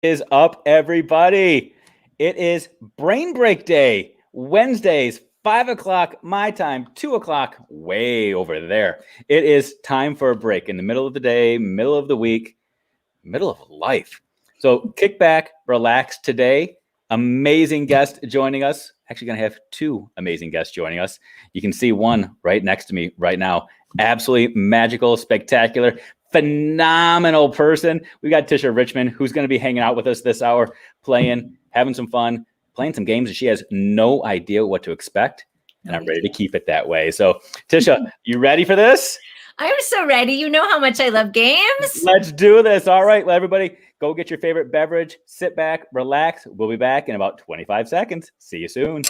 Is up, everybody? It is Brain Break Day, Wednesdays, 5 o'clock my time, 2 o'clock way over there. It is time for a break in the middle of the day, middle of the week, middle of life. So kick back, relax today. Amazing guest joining us. Actually going to have two amazing guests joining us. You can see one right next to me right now. Absolutely magical, spectacular, phenomenal person. We got Tisha Richmond, who's going to be hanging out with us this hour, playing, having some fun, playing some games, and she has no idea what to expect. And I'm ready to keep it that way. So, Tisha, you ready for this? I'm so ready. You know how much I love games. Let's do this. All right, well, everybody, go get your favorite beverage, sit back, relax. We'll be back in about 25 seconds. See you soon.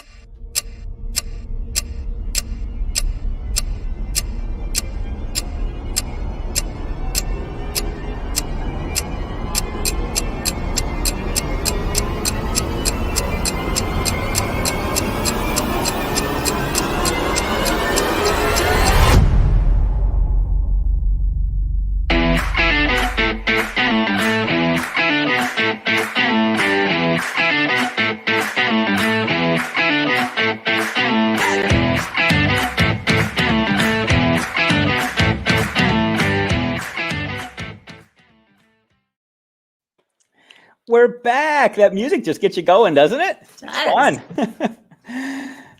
We're back. That music just gets you going, doesn't it? It's fun.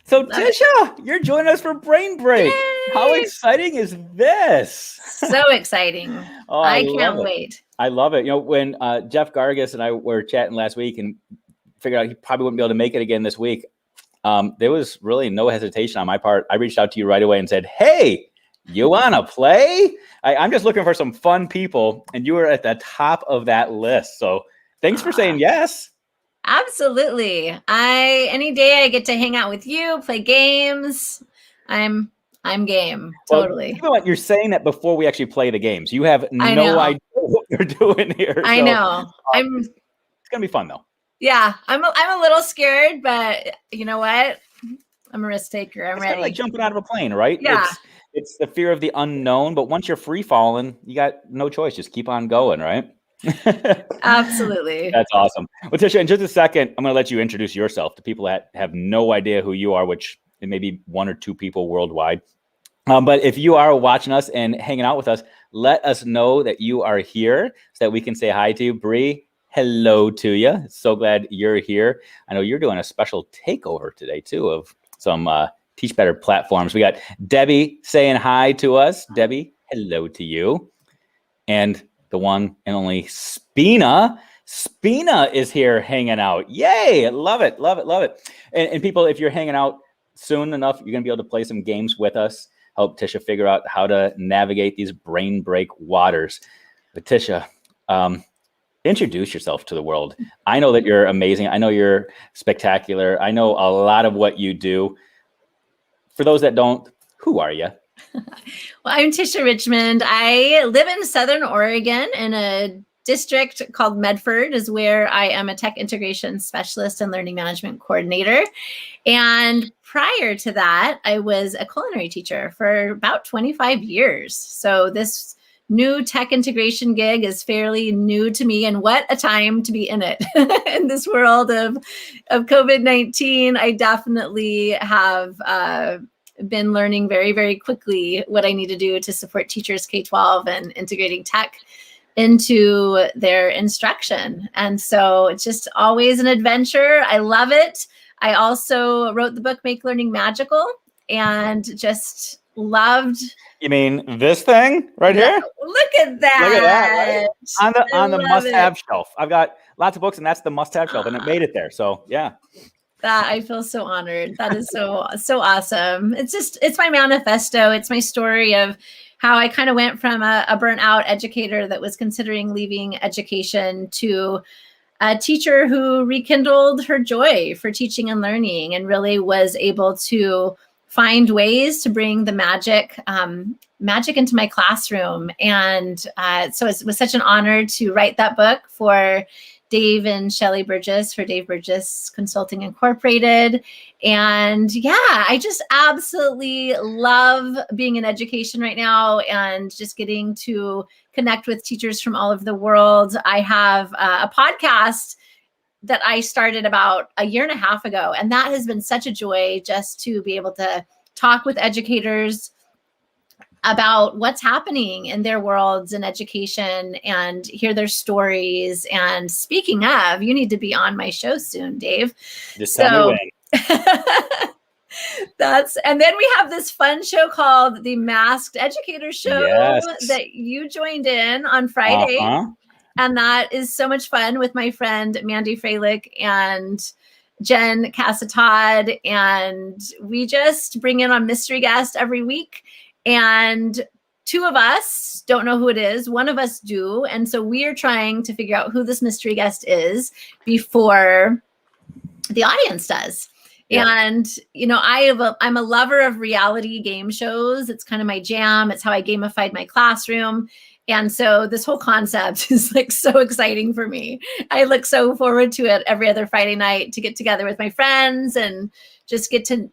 So, Tisha, you're joining us for Brain Break. Yay! How exciting is this? So exciting. Oh, I can't wait. I love it. You know, when Jeff Gargas and I were chatting last week and figured out he probably wouldn't be able to make it again this week, there was really no hesitation on my part. I reached out to you right away and said, hey, you want to play? I'm just looking for some fun people, and you were at the top of that list. So thanks for saying yes. Absolutely. Any day I get to hang out with you, play games, I'm game. Totally. Well, you know, you're saying that before we actually play the games. You have no idea what you're doing here. I know. It's gonna be fun though. Yeah, I'm a little scared, but you know what? I'm a risk taker. I'm ready. Kind of like jumping out of a plane, right? Yeah. It's the fear of the unknown, but once you're free falling, you got no choice. Just keep on going, right? Absolutely. That's awesome. Well, Tisha, in just a second, I'm going to let you introduce yourself to people that have no idea who you are, which it may be one or two people worldwide. But if you are watching us and hanging out with us, let us know that you are here so that we can say hi to you. Bree, hello to you. So glad you're here. I know you're doing a special takeover today, too, of some Teach Better platforms. We got Debbie saying hi to us. Debbie, hello to you. And the one and only Spina. Spina is here hanging out. Yay! Love it, love it, love it. And people, if you're hanging out soon enough, you're going to be able to play some games with us, help Tisha figure out how to navigate these brain break waters. But Tisha, introduce yourself to the world. I know that you're amazing. I know you're spectacular. I know a lot of what you do. For those that don't, who are you? Well, I'm Tisha Richmond. I live in Southern Oregon in a district called Medford, is where I am a tech integration specialist and learning management coordinator. And prior to that, I was a culinary teacher for about 25 years. So this new tech integration gig is fairly new to me, and what a time to be in it. In this world of COVID-19, I definitely have been learning very, very quickly what I need to do to support teachers K-12 and integrating tech into their instruction. And so it's just always an adventure. I love it. I also wrote the book, Make Learning Magical, and just loved. You mean this thing right here? Look at that. Look at that, right? On the must-have shelf. I've got lots of books, and that's the must-have shelf, and it made it there. So yeah. I feel so honored. That is so awesome. It's my manifesto. It's my story of how I kind of went from a burnt out educator that was considering leaving education to a teacher who rekindled her joy for teaching and learning and really was able to find ways to bring the magic magic into my classroom. And so it was such an honor to write that book for Dave and Shelley Burgess for Dave Burgess Consulting Incorporated. And yeah, I just absolutely love being in education right now and just getting to connect with teachers from all over the world. I have a podcast that I started about a year and a half ago, and that has been such a joy just to be able to talk with educators about what's happening in their worlds in education and hear their stories. And speaking of, you need to be on my show soon, Dave. Just tell me when. And then we have this fun show called the Masked Educator Show that you joined in on Friday. And that is so much fun with my friend Mandy Freilich and Jen Cassatod. And we just bring in a mystery guest every week. And two of us don't know who it is. One of us do. And so we are trying to figure out who this mystery guest is before the audience does. Yeah. And, you know, I'm a lover of reality game shows. It's kind of my jam. It's how I gamified my classroom. And so this whole concept is like so exciting for me. I look so forward to it every other Friday night to get together with my friends and just get to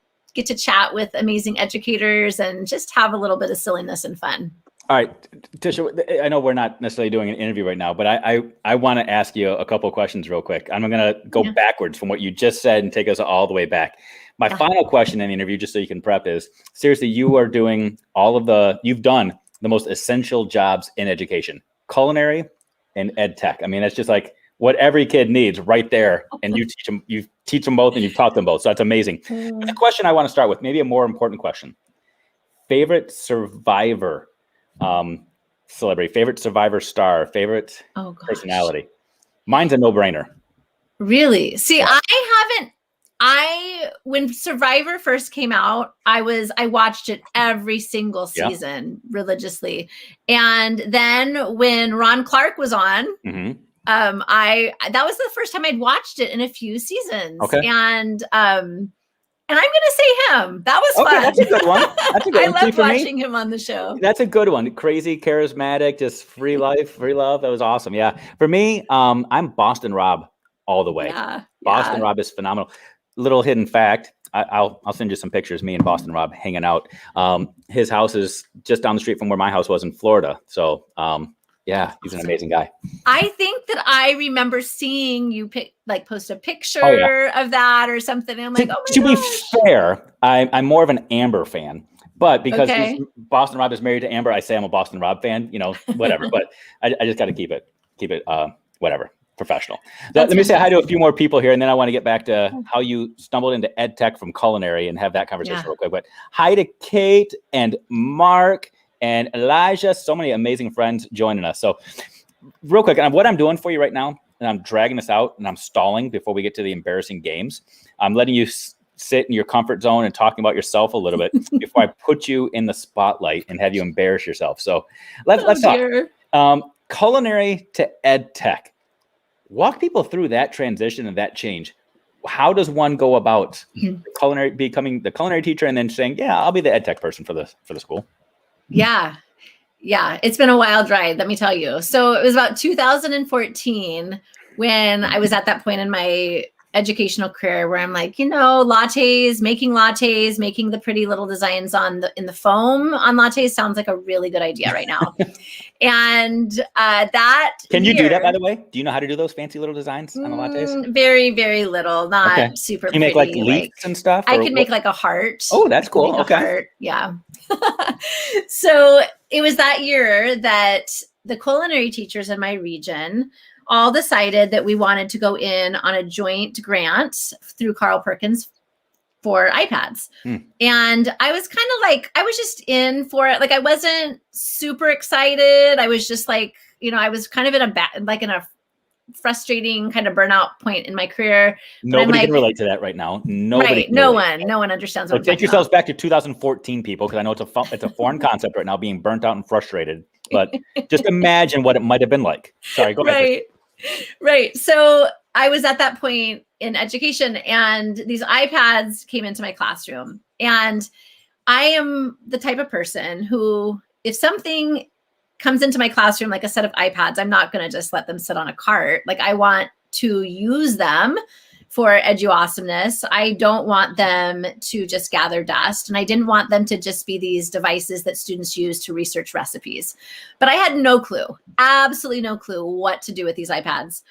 chat with amazing educators and just have a little bit of silliness and fun. All right, Tisha, I know we're not necessarily doing an interview right now, but I want to ask you a couple of questions real quick. I'm going to go backwards from what you just said and take us all the way back. My final question in the interview, just so you can prep, is seriously, you are doing you've done the most essential jobs in education, culinary and ed tech. I mean, it's just like what every kid needs right there. And you teach them both and you've taught them both. So that's amazing. The question I want to start with, maybe a more important question. Favorite Survivor celebrity, favorite Survivor star, favorite personality. Mine's a no-brainer. Really? See, when Survivor first came out, I watched it every single season religiously. And then when Ron Clark was on, that was the first time I'd watched it in a few seasons. Okay. And I'm going to say him. That was fun. That's a good one. That's a good one. I love watching him on the show. That's a good one. Crazy, charismatic, just free life, free love. That was awesome. Yeah. For me, I'm Boston Rob all the way. Boston Rob is phenomenal. Little hidden fact. I'll send you some pictures. Me and Boston Rob hanging out. His house is just down the street from where my house was in Florida. So yeah, he's an amazing guy. I think that I remember seeing you post a picture of that or something. And I'm like, to be fair, I'm more of an Amber fan, but because Boston Rob is married to Amber, I say I'm a Boston Rob fan. You know, whatever. But I just got to keep it whatever. Professional. Let me say hi to a few more people here, and then I want to get back to how you stumbled into ed tech from culinary and have that conversation real quick. But hi to Kate and Mark and Elijah. So many amazing friends joining us. So real quick, and what I'm doing for you right now, and I'm dragging this out and I'm stalling before we get to the embarrassing games. I'm letting you sit in your comfort zone and talking about yourself a little bit before I put you in the spotlight and have you embarrass yourself. So let's talk. Culinary to ed tech. Walk people through that transition and that change. How does one go about becoming the culinary teacher and then saying, yeah, I'll be the ed tech person for the school? Yeah. It's been a wild ride, let me tell you. So it was about 2014 when I was at that point in my educational career where I'm like, making lattes, making the pretty little designs in the foam on lattes sounds like a really good idea right now. And Can you do that, by the way? Do you know how to do those fancy little designs on the lattes? Very, very little, not super pretty. You make like leaves and stuff? I could make like a heart. Oh, that's cool. Okay. Heart. Yeah. So it was that year that the culinary teachers in my region all decided that we wanted to go in on a joint grant through Carl Perkins for iPads. And I was kind of like, I was just in for it. Like, I wasn't super excited. I was just like, I was kind of in a frustrating kind of burnout point in my career. Nobody can relate to that right now. No one understands what I'm take yourselves back to 2014, people, because I know it's a foreign concept right now, being burnt out and frustrated. But just imagine what it might have been like. Sorry, go ahead. Right. So I was at that point in education and these iPads came into my classroom. And I am the type of person who if something comes into my classroom, like a set of iPads, I'm not going to just let them sit on a cart. Like I want to use them for eduawesomeness. I don't want them to just gather dust. And I didn't want them to just be these devices that students use to research recipes. But I had no clue, absolutely no clue what to do with these iPads.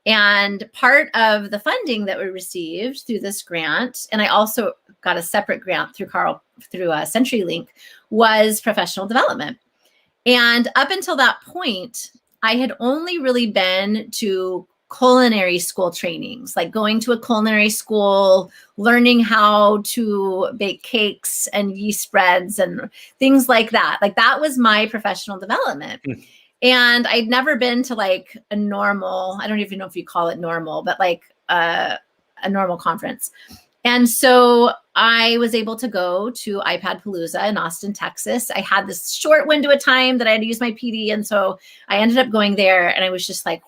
And part of the funding that we received through this grant, and I also got a separate grant through CenturyLink, was professional development. And up until that point, I had only really been to culinary school trainings, like going to a culinary school, learning how to bake cakes and yeast spreads and things like that. Like that was my professional development. And I'd never been to like a normal, I don't even know if you call it normal, but like a normal conference. And so I was able to go to iPad Palooza in Austin, Texas. I had this short window of time that I had to use my PD. And so I ended up going there and I was just like,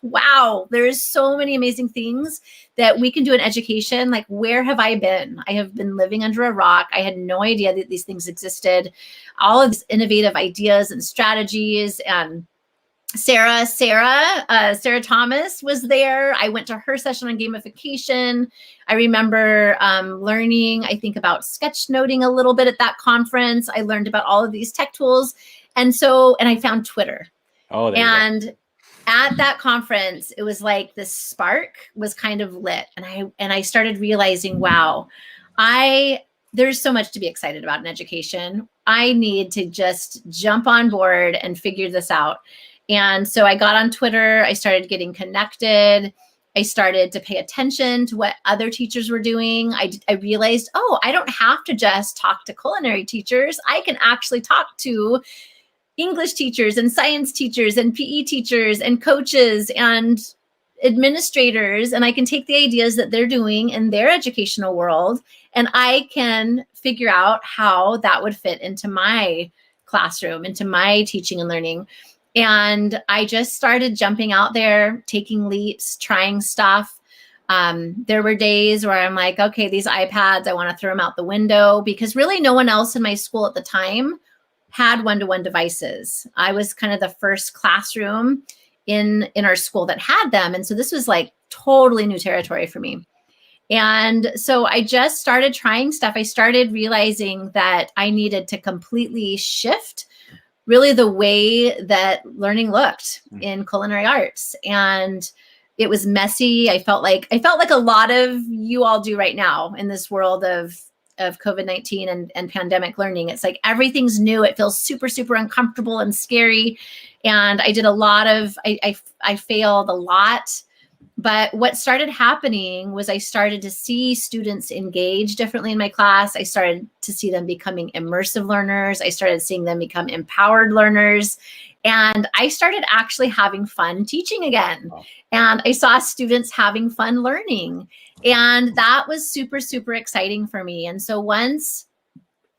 wow, there's so many amazing things that we can do in education. Like, where have I been? I have been living under a rock. I had no idea that these things existed. All of these innovative ideas and strategies, and Sarah Thomas was there. I went to her session on gamification. I remember learning, I think, about sketchnoting a little bit at that conference. I learned about all of these tech tools. And I found Twitter. Oh, and at that conference, it was like this spark was kind of lit. And I started realizing, wow, there's so much to be excited about in education. I need to just jump on board and figure this out. And so I got on Twitter, I started getting connected. I started to pay attention to what other teachers were doing. I realized, I don't have to just talk to culinary teachers. I can actually talk to English teachers and science teachers and PE teachers and coaches and administrators. And I can take the ideas that they're doing in their educational world, and I can figure out how that would fit into my classroom, into my teaching and learning. And I just started jumping out there, taking leaps, trying stuff. There were days where I'm like, okay, these iPads, I want to throw them out the window, because really no one else in my school at the time had one-to-one devices. I was kind of the first classroom in our school that had them. And so this was like totally new territory for me. And so I just started trying stuff. I started realizing that I needed to completely shift really the way that learning looked in culinary arts. And it was messy. I felt like a lot of you all do right now in this world of COVID-19 and pandemic learning. It's like everything's new. It feels super, super uncomfortable and scary. And I did I failed a lot. But what started happening was I started to see students engage differently in my class. I started to see them becoming immersive learners. I started seeing them become empowered learners. And I started actually having fun teaching again. Wow. And I saw students having fun learning. And that was super, super exciting for me. And so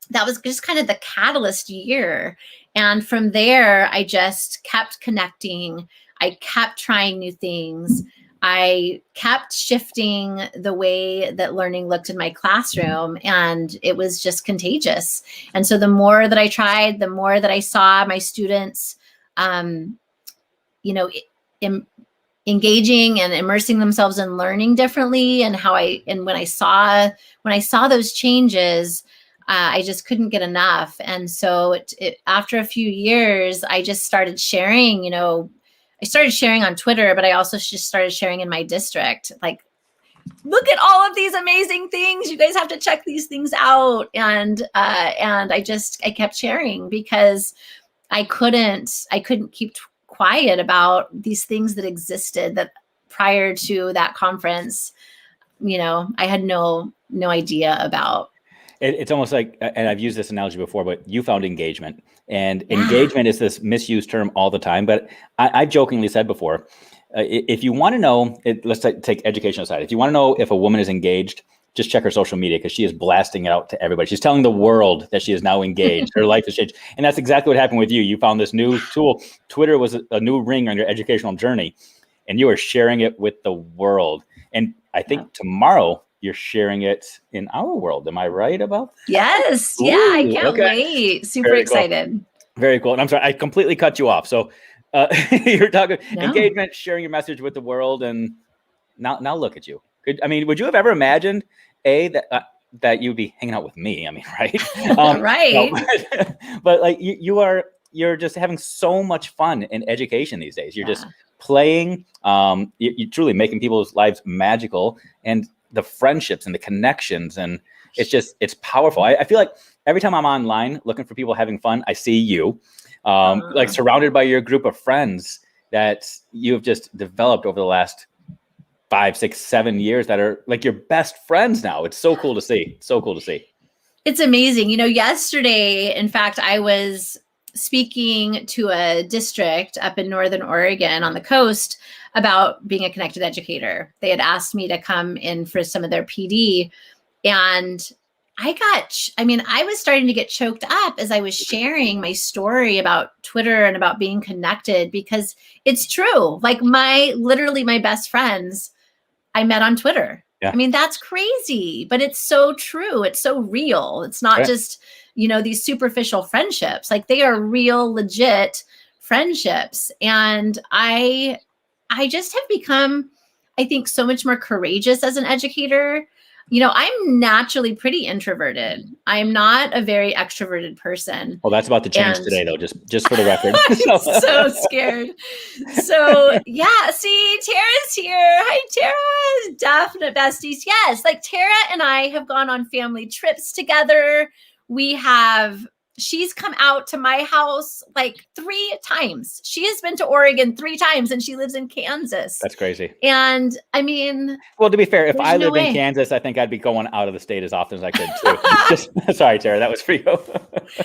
that was just kind of the catalyst year. And from there, I just kept connecting. I kept trying new things. I kept shifting the way that learning looked in my classroom, and it was just contagious. And so the more that I tried, the more that I saw my students, engaging and immersing themselves in learning differently, and when I saw those changes, I just couldn't get enough. And so after a few years, I just started sharing, I started sharing on Twitter, but I also just started sharing in my district. Like, look at all of these amazing things. You guys have to check these things out. And I kept sharing because I couldn't keep quiet about these things that existed that prior to that conference, I had no idea about. It's almost like, and I've used this analogy before, but you found engagement. And engagement is this misused term all the time. But I've jokingly said before, if you want to know, let's take education aside. If you want to know if a woman is engaged, just check her social media, because she is blasting it out to everybody. She's telling the world that she is now engaged. Her life has changed. And that's exactly what happened with you. You found this new tool. Twitter was a new ring on your educational journey, and you are sharing it with the world. And I think tomorrow you're sharing it in our world. Am I right about that? Yes. Yeah, I can't wait. Super excited. Very cool. And I'm sorry, I completely cut you off. So you're talking engagement, sharing your message with the world, and now look at you. Would you have ever imagined that you'd be hanging out with me? I mean, right? Right. No, but like you're just having so much fun in education these days. You're just playing. You're truly making people's lives magical, and the friendships and the connections, and it's powerful. I feel like every time I'm online looking for people having fun, I see you, like surrounded by your group of friends that you've just developed over the last 5, 6, 7 years that are like your best friends now. It's so cool to see. So cool to see. It's amazing. Yesterday, in fact, I was speaking to a district up in Northern Oregon on the coast about being a connected educator. They had asked me to come in for some of their PD, and I was starting to get choked up as I was sharing my story about Twitter and about being connected, because it's true. Like literally my best friends I met on Twitter. Yeah. That's crazy, but it's so true. It's so real. It's not just, these superficial friendships. Like, they are real, legit friendships. And I just have become, I think, so much more courageous as an educator. I'm naturally pretty introverted. I'm not a very extroverted person. Well, that's about to change today, though, just for the record. I'm so scared. So, yeah, see, Tara's here. Hi, Tara. Definite besties. Yes, like Tara and I have gone on family trips together. She's come out to my house like 3 times. She has been to Oregon 3 times, and she lives in Kansas. That's crazy. And well, to be fair, if I lived in Kansas, I think I'd be going out of the state as often as I could too. Sorry, Tara, that was for you.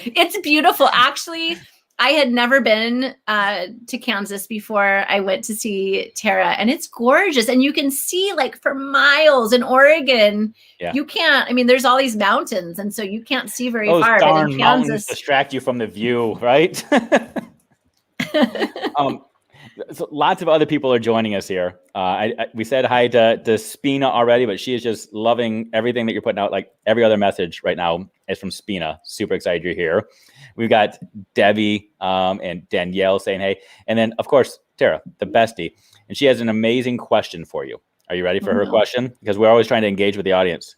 It's beautiful. Actually, I had never been to Kansas before I went to see Tara, and it's gorgeous. And you can see like for miles. In Oregon. Yeah. You can't, there's all these mountains, and so you can't see very far. Those darn mountains distract you from the view, right? So lots of other people are joining us here. We said hi to Spina already, but she is just loving everything that you're putting out. Like, every other message right now is from Spina. Super excited you're here. We've got Debbie and Danielle saying hey. And then, of course, Tara, the bestie. And she has an amazing question for you. Are you ready for her question? Because we're always trying to engage with the audience.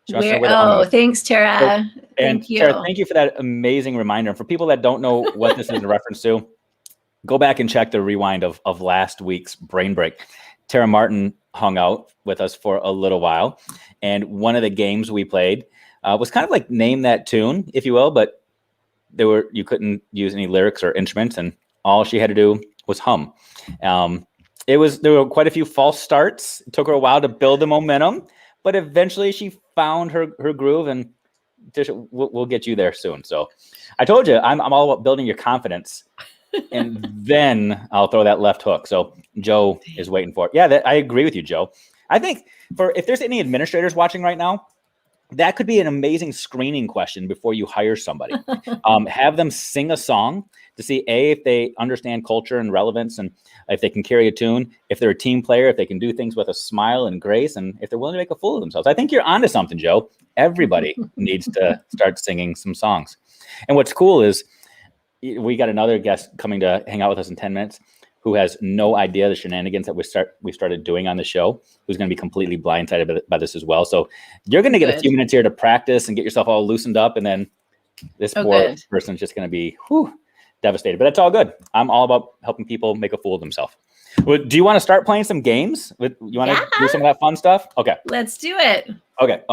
Thanks, Tara. Thank you. Tara, thank you for that amazing reminder. And for people that don't know what this is in reference to, go back and check the rewind of last week's Brain Break. Tara Martin hung out with us for a little while. And one of the games we played was kind of like name that tune, if you will, but you couldn't use any lyrics or instruments, and all she had to do was hum. There were quite a few false starts. It took her a while to build the momentum, but eventually she found her groove, and we'll get you there soon. So I told you, I'm all about building your confidence, and then I'll throw that left hook. So Joe is waiting for it. Yeah, I agree with you, Joe. I think if there's any administrators watching right now, that could be an amazing screening question before you hire somebody. Have them sing a song to see if they understand culture and relevance, and if they can carry a tune, if they're a team player, if they can do things with a smile and grace, and if they're willing to make a fool of themselves. I think you're onto something, Joe. Everybody needs to start singing some songs. And what's cool is we got another guest coming to hang out with us in 10 minutes who has no idea the shenanigans that we started doing on the show, who's going to be completely blindsided by this as well. So you're going to get a few minutes here to practice and get yourself all loosened up, and then this poor person's just going to be devastated. But that's all good. I'm all about helping people make a fool of themselves. Well, do you want to start playing some games? You want to do some of that fun stuff? Okay. Let's do it. Okay.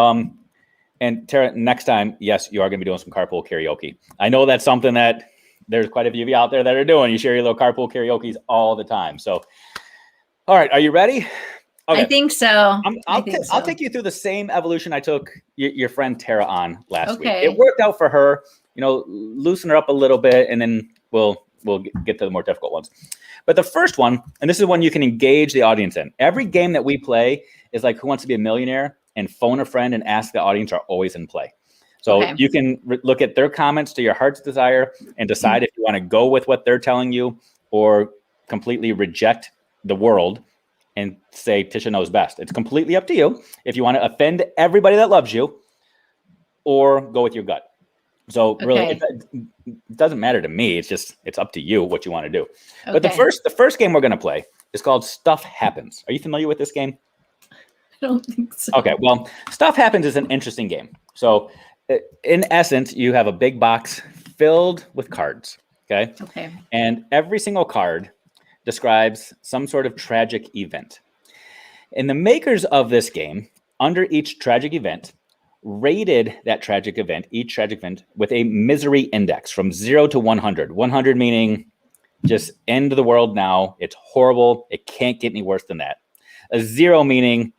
And Tara, next time, yes, you are going to be doing some carpool karaoke. I know that's something that there's quite a few of you out there that are doing. You share your little carpool karaoke's all the time. So, all right, are you ready? Okay. I think so. I'll take you through the same evolution I took your friend Tara on last week. It worked out for her. Loosen her up a little bit, and then we'll get to the more difficult ones. But the first one, and this is one you can engage the audience in. Every game that we play is like Who Wants to Be a Millionaire, and Phone a Friend and Ask the Audience are always in play. So you can look at their comments to your heart's desire and decide if you want to go with what they're telling you or completely reject the world and say Tisha knows best. It's completely up to you if you want to offend everybody that loves you or go with your gut. So really, Okay. it doesn't matter to me. It's up to you what you want to do. Okay. But the first game we're going to play is called Stuff Happens. Are you familiar with this game? I don't think so. Okay. Well, Stuff Happens is an interesting game. So in essence, you have a big box filled with cards. Okay. Okay. And every single card describes some sort of tragic event. And the makers of this game, under each tragic event, rated that each tragic event, with a misery index from 0 to 100. 100 meaning just end of the world now. It's horrible. It can't get any worse than that. A 0 meaning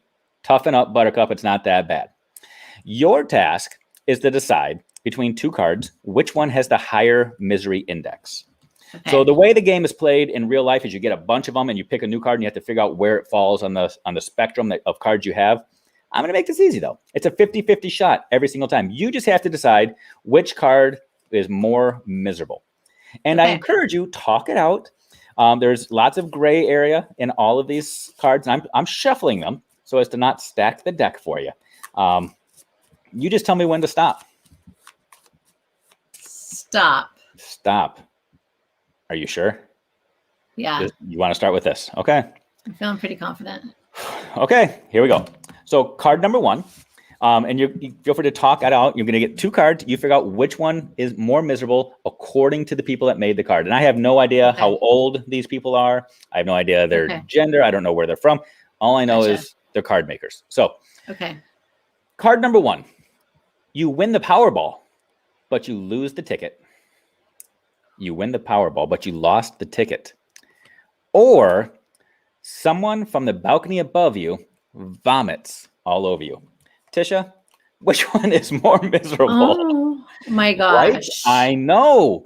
toughen up, buttercup. It's not that bad. Your task is to decide between two cards which one has the higher misery index. Okay. So the way the game is played in real life is you get a bunch of them and you pick a new card and you have to figure out where it falls on the spectrum of cards you have. I'm going to make this easy, though. It's a 50-50 shot every single time. You just have to decide which card is more miserable. And I encourage you, talk it out. There's lots of gray area in all of these cards. And I'm shuffling them so as to not stack the deck for you. You just tell me when to stop. Stop. Are you sure? Yeah. You want to start with this? Okay. I'm feeling pretty confident. Okay, here we go. So card number 1, and you feel free to talk it out. You're going to get 2 cards. You figure out which one is more miserable according to the people that made the card. And I have no idea how old these people are. I have no idea their gender. I don't know where they're from. All I know is they're card makers. So card number 1, you win the Powerball, but you lose the ticket. You win the Powerball, but you lost the ticket. Or someone from the balcony above you vomits all over you. Tisha, which one is more miserable? Oh my gosh. Right? I know.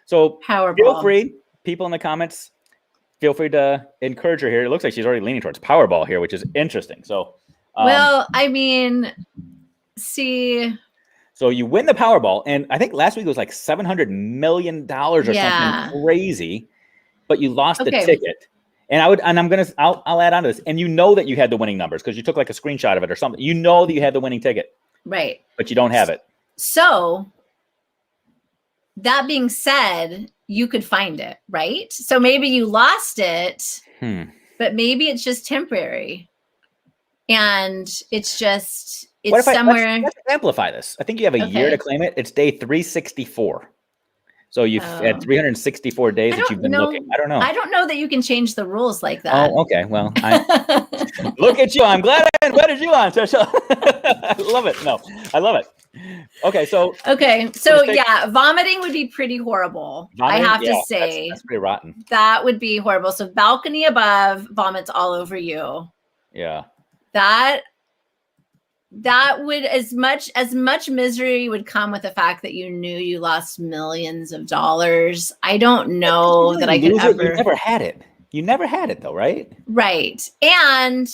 So Powerball. Feel free, people in the comments, feel free to encourage her here. It looks like she's already leaning towards Powerball here, which is interesting. So, well, I mean, see. So you win the Powerball, and I think last week it was like $700 million or something crazy, but you lost the ticket. And I'll add on to this. And you know that you had the winning numbers because you took like a screenshot of it or something. You know that you had the winning ticket. Right. But you don't have it. So that being said, you could find it, right? So maybe you lost it, but maybe it's just temporary. And it's just, somewhere. Let's amplify this. I think you have a year to claim it. It's day 364. So you've had 364 days that you've been looking. I don't know. I don't know that you can change the rules like that. Oh, okay. Well, look at you. I'm glad I invited you on, Tisha. I love it. No, I love it. Okay, so yeah, vomiting would be pretty horrible. I have to say. That's pretty rotten. That would be horrible. So balcony above, vomits all over you. Yeah. That would as much misery would come with the fact that you knew you lost millions of dollars. I don't know that I could ever. You never had it. You never had it though, right? Right. And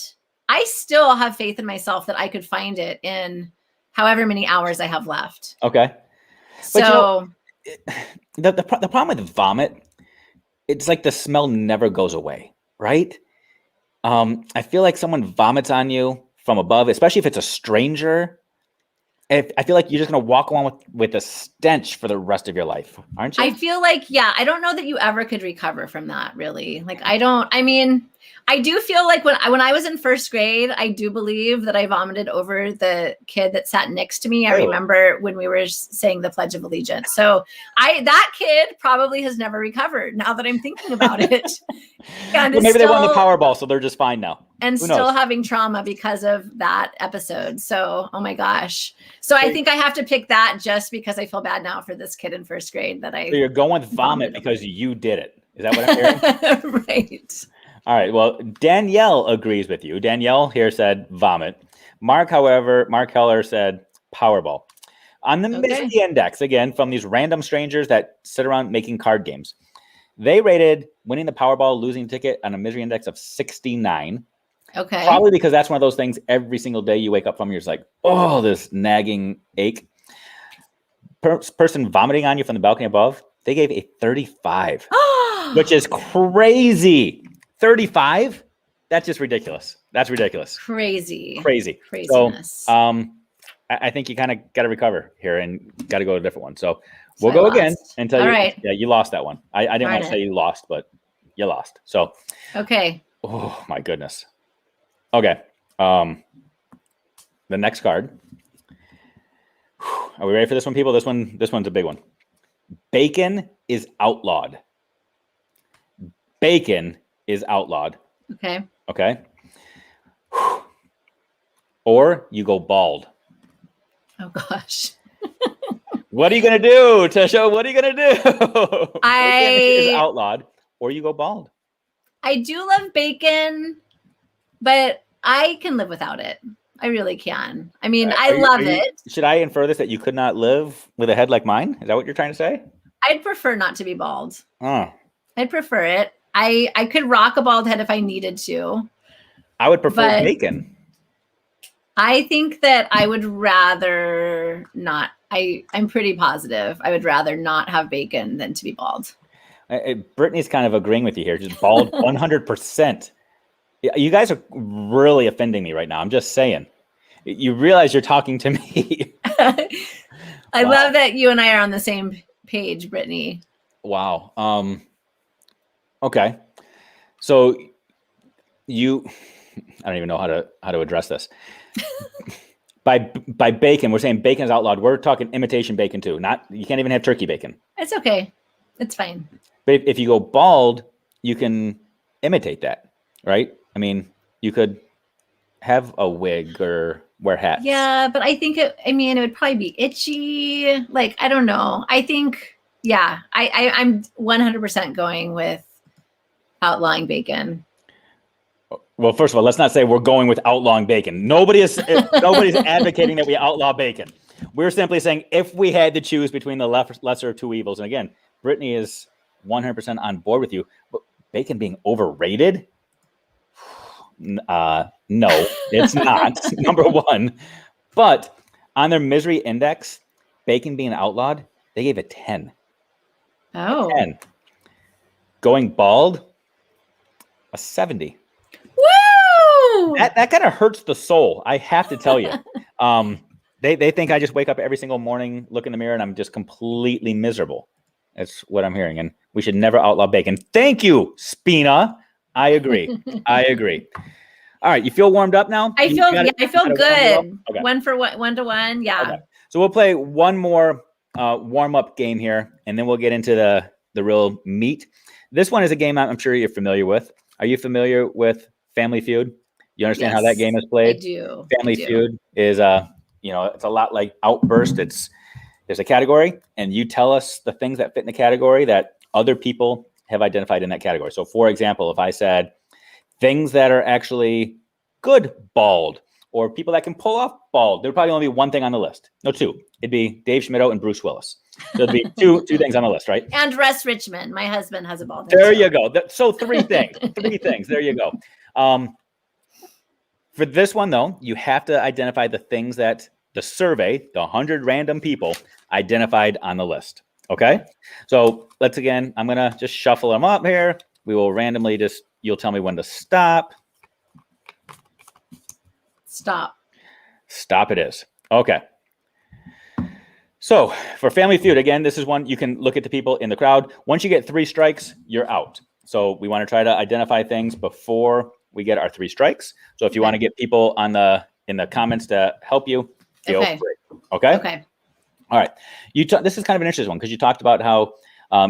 I still have faith in myself that I could find it in however many hours I have left. Okay. So the problem with vomit, it's like the smell never goes away, right? I feel like someone vomits on you from above, especially if it's a stranger. I feel like you're just going to walk along with a stench for the rest of your life, aren't you? I feel like, I don't know that you ever could recover from that, really. Like, I do feel like when I was in first grade, I do believe that I vomited over the kid that sat next to me. I remember when we were saying the Pledge of Allegiance. So that kid probably has never recovered now that I'm thinking about it. And well, maybe they won the Powerball, so they're just fine now. And still having trauma because of that episode. So, oh my gosh. So I think I have to pick that just because I feel bad now for this kid in first grade that I. So you're going with vomit because you did it. Is that what I'm hearing? Right. All right. Well, Danielle agrees with you. Danielle here said vomit. Mark Heller said Powerball. On the misery index, again, from these random strangers that sit around making card games, they rated winning the Powerball, losing the ticket on a misery index of 69. Okay. Probably because that's one of those things every single day you wake up from, you're just like, oh, this nagging ache. Person vomiting on you from the balcony above, they gave a 35, which is crazy. 35? That's just ridiculous. That's ridiculous. Crazy. Craziness. So, I think you kind of got to recover here and got to go to a different one. So we'll go again until you lost that one. I didn't want to say you lost, but you lost. So, okay. Oh my goodness. Okay. The next card. Are we ready for this one, people? This one's a big one. Bacon is outlawed. Bacon is outlawed. Okay. Okay. Or you go bald. Oh gosh. What are you going to do, Tisha? What are you going to do? Bacon is outlawed, or you go bald. I do love bacon, but I can live without it. I really can. I mean, I love it. Should I infer this that you could not live with a head like mine? Is that what you're trying to say? I'd prefer not to be bald. Oh. I'd prefer it. I could rock a bald head if I needed to. I would prefer bacon. I think that I would rather not. I'm pretty positive. I would rather not have bacon than to be bald. Brittany's kind of agreeing with you here. Just bald 100%. You guys are really offending me right now. I'm just saying. You realize you're talking to me. I love that you and I are on the same page, Brittany. Wow. Okay. So I don't even know how to address this. By bacon, we're saying bacon is outlawed. We're talking imitation bacon too. You can't even have turkey bacon. It's okay. It's fine. But if you go bald, you can imitate that, right? I mean, you could have a wig or wear hats. Yeah, but I think it would probably be itchy. Like, I don't know. I think, yeah, I'm 100% going with outlawing bacon. Well, first of all, let's not say we're going with outlawing bacon. Nobody's advocating that we outlaw bacon. We're simply saying if we had to choose between the lesser of two evils, and again, Brittany is 100% on board with you, but bacon being overrated? No, it's not. Number one. But on their misery index, bacon being outlawed, they gave it 10. Oh. 10. Going bald, a 70. Woo! That kind of hurts the soul, I have to tell you. They think I just wake up every single morning, look in the mirror, and I'm just completely miserable. That's what I'm hearing. And we should never outlaw bacon. Thank you, Spina. I agree. All right, you feel warmed up now? I feel good. Okay. 1-1. Yeah. Okay. So we'll play one more warm-up game here, and then we'll get into the real meat. This one is a game I'm sure you're familiar with. Are you familiar with Family Feud? You understand how that game is played? I do. Family Feud is it's a lot like Outburst. There's a category, and you tell us the things that fit in the category that other people have identified in that category. So, for example, if I said things that are actually good bald, or people that can pull off bald, there'd probably only be one thing on the list. No, two. It'd be Dave Schmittou and Bruce Willis. So it'd be two things on the list, right? And Russ Richmond. My husband has a bald head. There you go. So three things. There you go. For this one, though, you have to identify the things that the survey, the 100 random people, identified on the list. Okay? So I'm going to just shuffle them up here. We will randomly you'll tell me when to stop. Stop it is. Okay. So for Family Feud, again, this is one you can look at the people in the crowd. Once you get 3 strikes, you're out. So we want to try to identify things before we get our 3 strikes. So if you want to get people in the comments to help you, feel free. Okay? Okay. All right. This is kind of an interesting one because you talked about how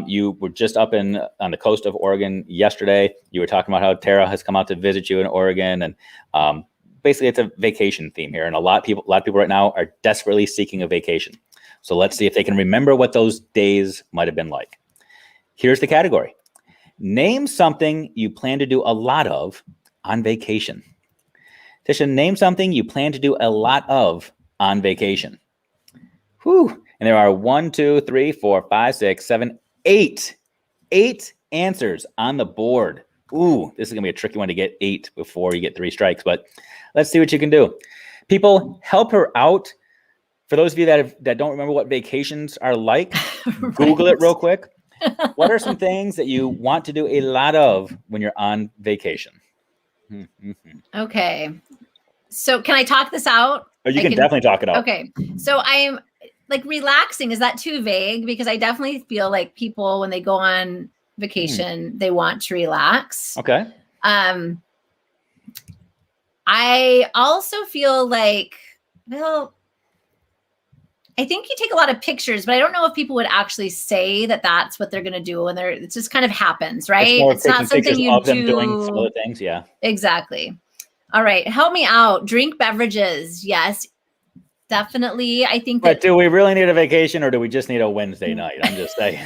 you were just up on the coast of Oregon yesterday. You were talking about how Tara has come out to visit you in Oregon, and basically it's a vacation theme here. And a lot of people right now are desperately seeking a vacation. So let's see if they can remember what those days might have been like. Here's the category. Name something you plan to do a lot of on vacation. Tisha, name something you plan to do a lot of on vacation. Whew. And there are 1, 2, 3, 4, 5, 6, 7, 8. 8 answers on the board. Ooh, this is going to be a tricky one to get 8 before you get 3 strikes, but let's see what you can do. People, help her out. For those of you that don't remember what vacations are like, right. Google it real quick. What are some things that you want to do a lot of when you're on vacation? Okay. So can I talk this out? Oh, you can definitely talk it out. Okay. So I'm like relaxing. Is that too vague? Because I definitely feel like people, when they go on vacation, they want to relax. Okay. I also feel like, well, I think you take a lot of pictures, but I don't know if people would actually say that that's what they're going to do when it just kind of happens, right? It's not something you of them doing some other things. Yeah, exactly. All right. Help me out. Drink beverages. Yes, definitely. I think that. But do we really need a vacation or do we just need a Wednesday night? I'm just saying.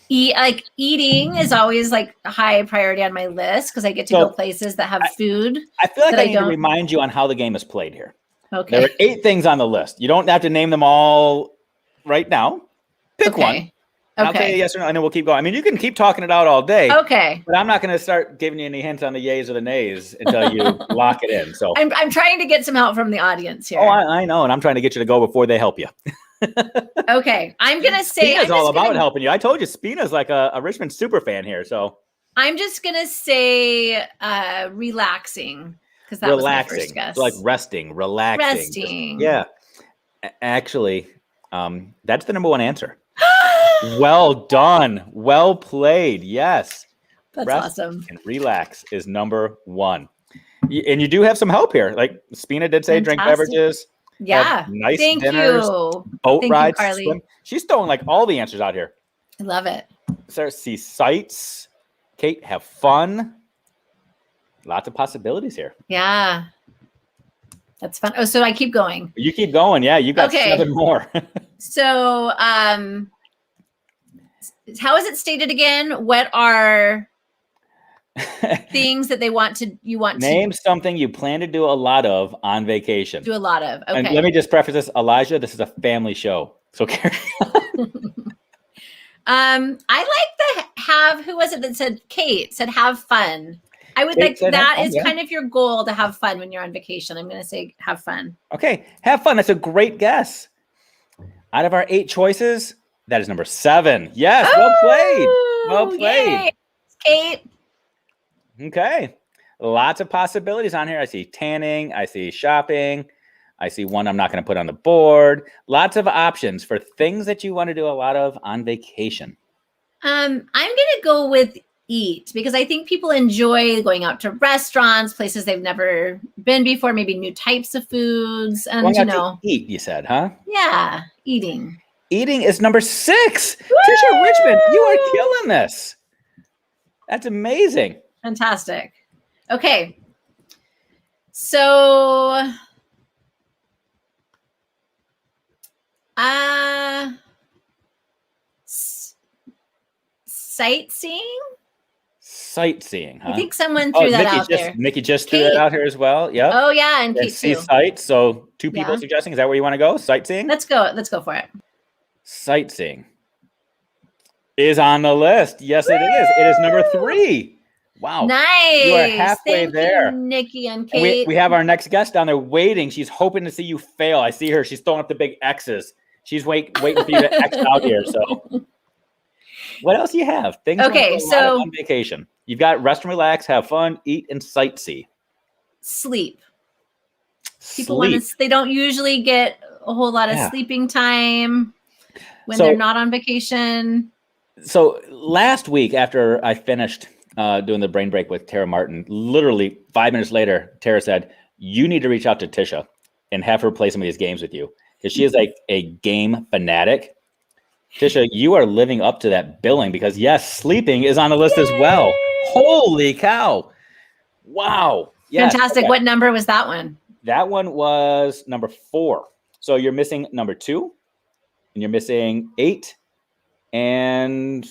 Eating is always like a high priority on my list because I get to go places that have food. I feel like I need to remind you on how the game is played here. Okay. There are 8 things on the list. You don't have to name them all right now. Pick one. I'll tell you yes or no, and then we'll keep going. I mean, you can keep talking it out all day. Okay. But I'm not going to start giving you any hints on the yays or the nays until you lock it in. So I'm trying to get some help from the audience here. Oh, I know, and I'm trying to get you to go before they help you. Okay. I'm going to say Spina's all about helping you. I told you Spina's like a Richmond super fan here. So I'm just going to say relaxing. Because that was my first guess. So like relaxing. Yeah. Actually, that's the number 1 answer. Well done. Well played. Yes. That's awesome. And relax is number 1. And you do have some help here. Like Spina did say, drink beverages. Yeah. Nice dinners. Boat rides. Swim. She's throwing like all the answers out here. I love it. Sarah, see sights. Kate, have fun. Lots of possibilities here. Yeah. That's fun. Oh, so I keep going. You keep going. Yeah, you got 7 more. So, how is it stated again? What are things that you want name something you plan to do a lot of on vacation? Do a lot of. Okay. And let me just preface this, Elijah. This is a family show, so carry on. I like the have. Who was it that said? Kate said have fun. I would like that is kind of your goal to have fun when you're on vacation. I'm going to say have fun. Okay, have fun. That's a great guess. Out of our 8 choices, that is number 7. Yes, well played. Well played. Yay. Kate. Okay. Lots of possibilities on here. I see tanning. I see shopping. I see one I'm not going to put on the board. Lots of options for things that you want to do a lot of on vacation. I'm going to go with eat because I think people enjoy going out to restaurants, places they've never been before, maybe new types of foods. And to eat, you said, huh? Yeah, eating. Eating is number 6. Woo! Tisha Richmond, you are killing this. That's amazing. Fantastic. Okay. So sightseeing, huh? I think someone threw that out there. Nikki just threw that out here as well. Yeah. Oh yeah, and Kate see too. Sights. So 2 people suggesting. Is that where you want to go? Sightseeing. Let's go for it. Sightseeing is on the list. Yes, Woo! It is. It is number 3. Wow. Nice. You are halfway there. You, Nikki and Kate. And we have our next guest down there waiting. She's hoping to see you fail. I see her. She's throwing up the big X's. She's waiting for you to X out here. So what else do you have? Things so on vacation. You've got rest and relax, have fun, eat, and sightsee. Sleep. People they don't usually get a whole lot of sleeping time when they're not on vacation. So last week after I finished doing the brain break with Tara Martin, literally 5 minutes later, Tara said, you need to reach out to Tisha and have her play some of these games with you. Because she is like a game fanatic. Tisha, you are living up to that billing because yes, sleeping is on the list as well. Holy cow. Wow. Yes. Fantastic. Okay. What number was that one? That one was number 4. So you're missing number 2 and you're missing 8 and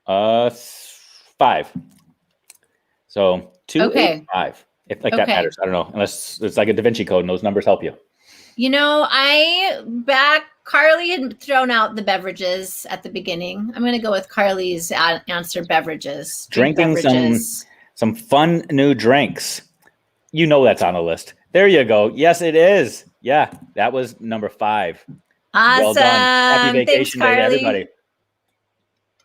5. So 2, 8, 5. If that matters. I don't know. Unless it's like a Da Vinci Code and those numbers help you. You know, Carly had thrown out the beverages at the beginning. I'm going to go with Carly's answer, beverages. Drinking some fun new drinks. You know that's on the list. There you go. Yes, it is. Yeah, that was number 5. Awesome. Well done. Happy vacation day to everybody.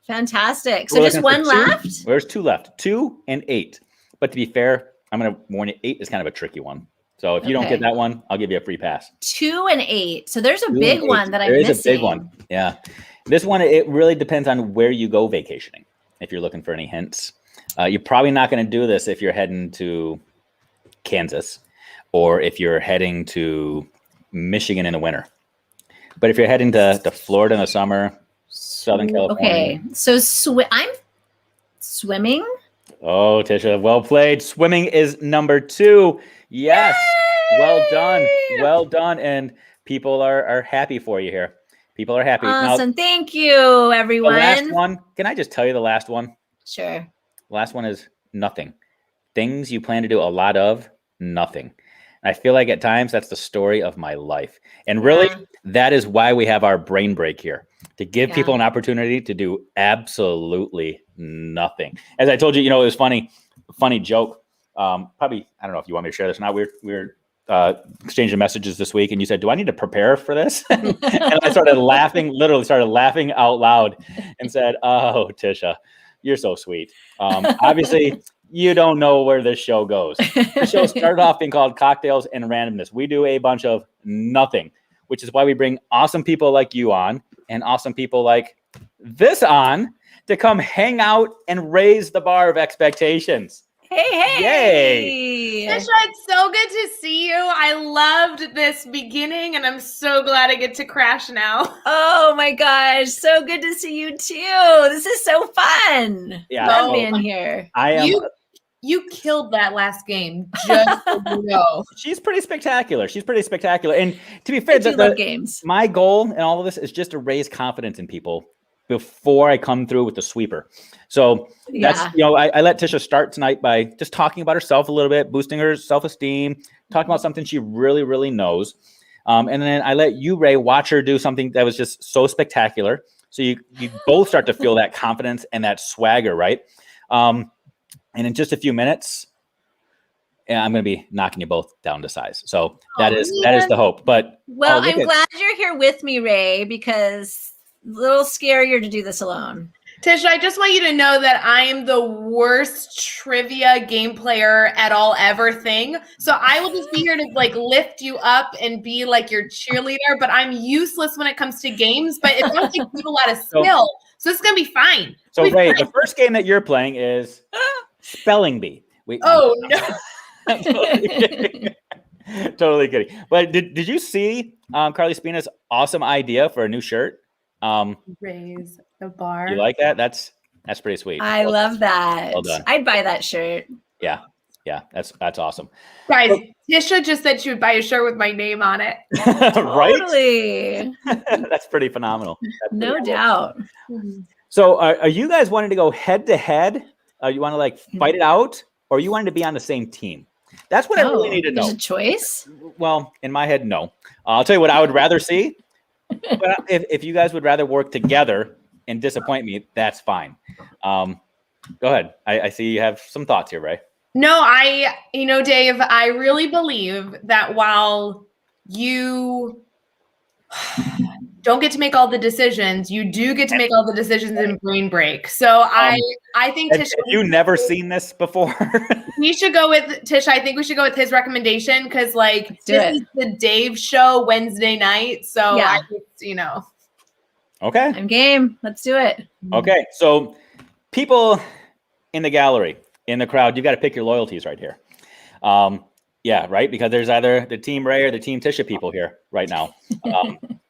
Fantastic. So just one left? There's 2 left. 2 and 8. But to be fair, I'm going to warn you, 8 is kind of a tricky one. So if you don't get that one, I'll give you a free pass. 2 and 8. So there's a big one that I'm missing. There is a big one. Yeah. This one, it really depends on where you go vacationing. If you're looking for any hints, you're probably not going to do this if you're heading to Kansas or if you're heading to Michigan in the winter. But if you're heading to Florida in the summer, Southern California. Okay. So I'm swimming. Oh, Tisha, well played. Swimming is number 2. Yes. Yay! Well done. Well done. And people are happy for you here. People are happy. Awesome. Now, thank you, everyone. The last one. Can I just tell you the last one? Sure. Last one is nothing. Things you plan to do a lot of, nothing. I feel like at times that's the story of my life. And really, that is why we have our brain break here, to give people an opportunity to do absolutely nothing. As I told you, it was funny joke. Probably, I don't know if you want me to share this or not. We're exchanging messages this week, and you said, do I need to prepare for this? And I literally started laughing out loud and said, oh, Tisha, you're so sweet. Obviously, you don't know where this show goes. The show started off being called Cocktails and Randomness. We do a bunch of nothing, which is why we bring awesome people like you on and awesome people like this on to come hang out and raise the bar of expectations. Hey. Yay. Tisha, it's so good to see you. I loved this beginning, and I'm so glad I get to crash now. Oh, my gosh. So good to see you, too. This is so fun. Yeah. Love being here. I am. You killed that last game, just so you know. She's pretty spectacular. And to be fair, love games. My goal in all of this is just to raise confidence in people before I come through with the sweeper. So that's, I let Tisha start tonight by just talking about herself a little bit, boosting her self-esteem, talking about something she really, really knows. And then I let you, Ray, watch her do something that was just so spectacular. So you both start to feel that confidence and that swagger, right? And in just a few minutes, I'm going to be knocking you both down to size. So that is the hope. But I'm glad you're here with me, Ray, because a little scarier to do this alone. Tisha, I just want you to know that I am the worst trivia game player at all ever thing. So I will just be here to lift you up and be like your cheerleader, but I'm useless when it comes to games, but it does take a lot of skill. So it's going to be fine. So Ray, the first game that you're playing is Spelling Bee. No. Totally kidding. But did you see Carly Spina's awesome idea for a new shirt? Raise the bar. You like that? That's pretty sweet. I love that. Well done. I'd buy that shirt. Yeah, that's awesome. Guys, Tisha just said she would buy a shirt with my name on it. Right? Totally. That's pretty phenomenal. No doubt. So are you guys wanting to go head to head? You want to fight it out, or you wanting to be on the same team? That's what I really need to know. There's a choice? Well, in my head, no. I'll tell you what I would rather see. But if you guys would rather work together and disappoint me, that's fine. Go ahead. I see you have some thoughts here, Ray. No, Dave, I really believe that while you don't get to make all the decisions, you do get to make all the decisions in Brain Break. So I think Tisha, have you never seen this before? We should go with Tisha. I think we should go with his recommendation because this is the Dave show Wednesday night. So I think, Okay. I'm game. Let's do it. Okay. So people in the gallery, in the crowd, you got to pick your loyalties right here. Yeah, right. Because there's either the Team Ray or the Team Tisha people here right now.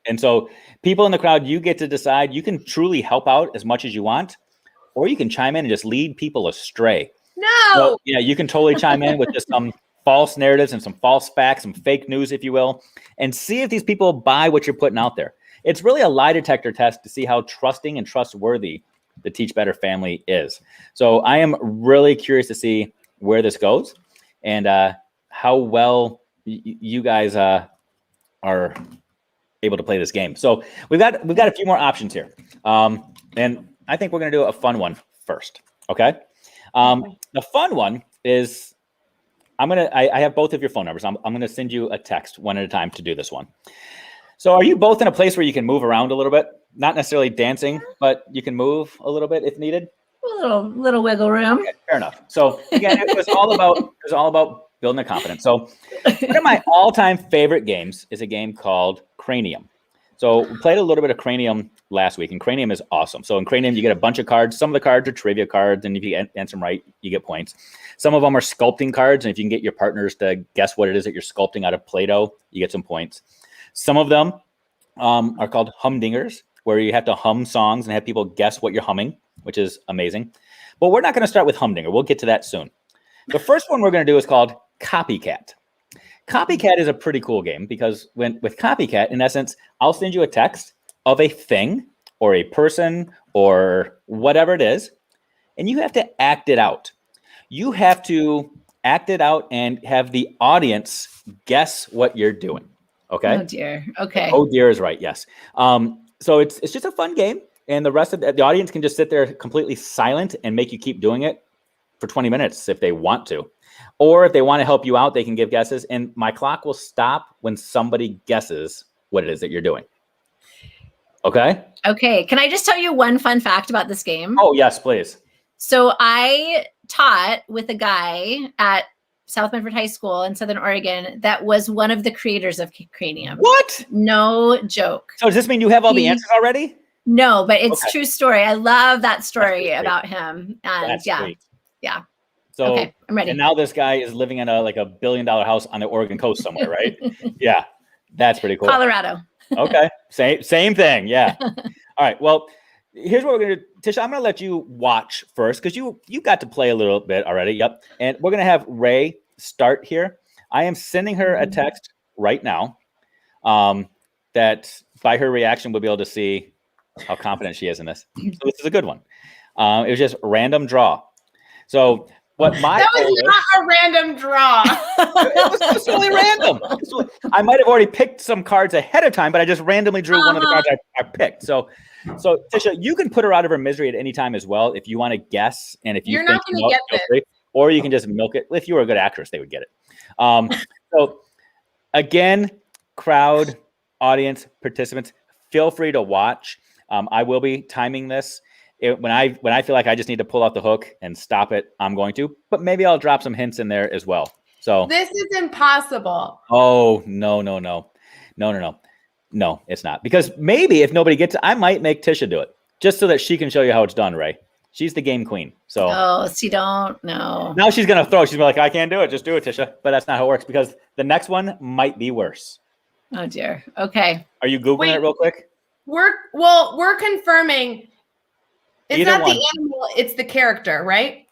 And so people in the crowd, you get to decide. You can truly help out as much as you want, or you can chime in and just lead people astray. No. So, you can totally chime in with just some false narratives and some false facts, some fake news, if you will, and see if these people buy what you're putting out there. It's really a lie detector test to see how trusting and trustworthy the Teach Better family is. So I am really curious to see where this goes and how well you guys are able to play this game. So we've got a few more options here. And I think we're going to do a fun one first. Okay. The fun one is I have both of your phone numbers. I'm going to send you a text one at a time to do this one. So are you both in a place where you can move around a little bit? Not necessarily dancing, but you can move a little bit if needed? A little wiggle room. Okay, fair enough. So again, it was all about building a confidence. So one of my all-time favorite games is a game called Cranium. So we played a little bit of Cranium last week, and Cranium is awesome. So in Cranium, you get a bunch of cards. Some of the cards are trivia cards, and if you answer them right, you get points. Some of them are sculpting cards, and if you can get your partners to guess what it is that you're sculpting out of Play-Doh, you get some points. Some of them are called Humdingers, where you have to hum songs and have people guess what you're humming, which is amazing. But we're not going to start with Humdinger. We'll get to that soon. The first one we're going to do is called Copycat. Copycat is a pretty cool game because with Copycat, in essence, I'll send you a text of a thing or a person or whatever it is, and you have to act it out. You have to act it out and have the audience guess what you're doing. Okay? Oh dear. Okay. Oh dear is right. Yes. So it's just a fun game, and the rest of the audience can just sit there completely silent and make you keep doing it for 20 minutes if they want to. Or if they want to help you out, they can give guesses. And my clock will stop when somebody guesses what it is that you're doing. Okay? Okay. Can I just tell you one fun fact about this game? Oh, yes, please. So I taught with a guy at South Medford High School in Southern Oregon that was one of the creators of Cranium. What? No joke. So does this mean you have all the answers already? No, but it's Okay. true story. I love that story about him. And That's yeah. great. Yeah. So, Okay, I'm ready. And now this guy is living in a $1 billion house on the Oregon coast somewhere, right? Yeah, that's pretty cool. Colorado. Okay, same thing. Yeah. All right. Well, here's what we're gonna do, Tisha. I'm gonna let you watch first because you got to play a little bit already. Yep. And we're gonna have Ray start here. I am sending her a text right now. That by her reaction we'll be able to see how confident she is in this. So this is a good one. It was just random draw. So. That was not a random draw. It was just really random. I might have already picked some cards ahead of time, but I just randomly drew one of the cards I picked. So Tisha, you can put her out of her misery at any time as well if you want to guess, and if you're not going to get this, or you can just milk it. If you were a good actress, they would get it. So again, crowd, audience, participants, feel free to watch. I will be timing this. When I feel like I just need to pull out the hook and stop it, I'm going to. But maybe I'll drop some hints in there as well. So this is impossible. Oh no, it's not. Because maybe if nobody gets it, I might make Tisha do it just so that she can show you how it's done, Ray. She's the game queen. So Don't know. now she's gonna throw. She's gonna be like, I can't do it. Just do it, Tisha. But that's not how it works because the next one might be worse. Oh dear. Okay. Are you Googling it real quick? We're confirming. It's Either not one. the animal, it's the character, right?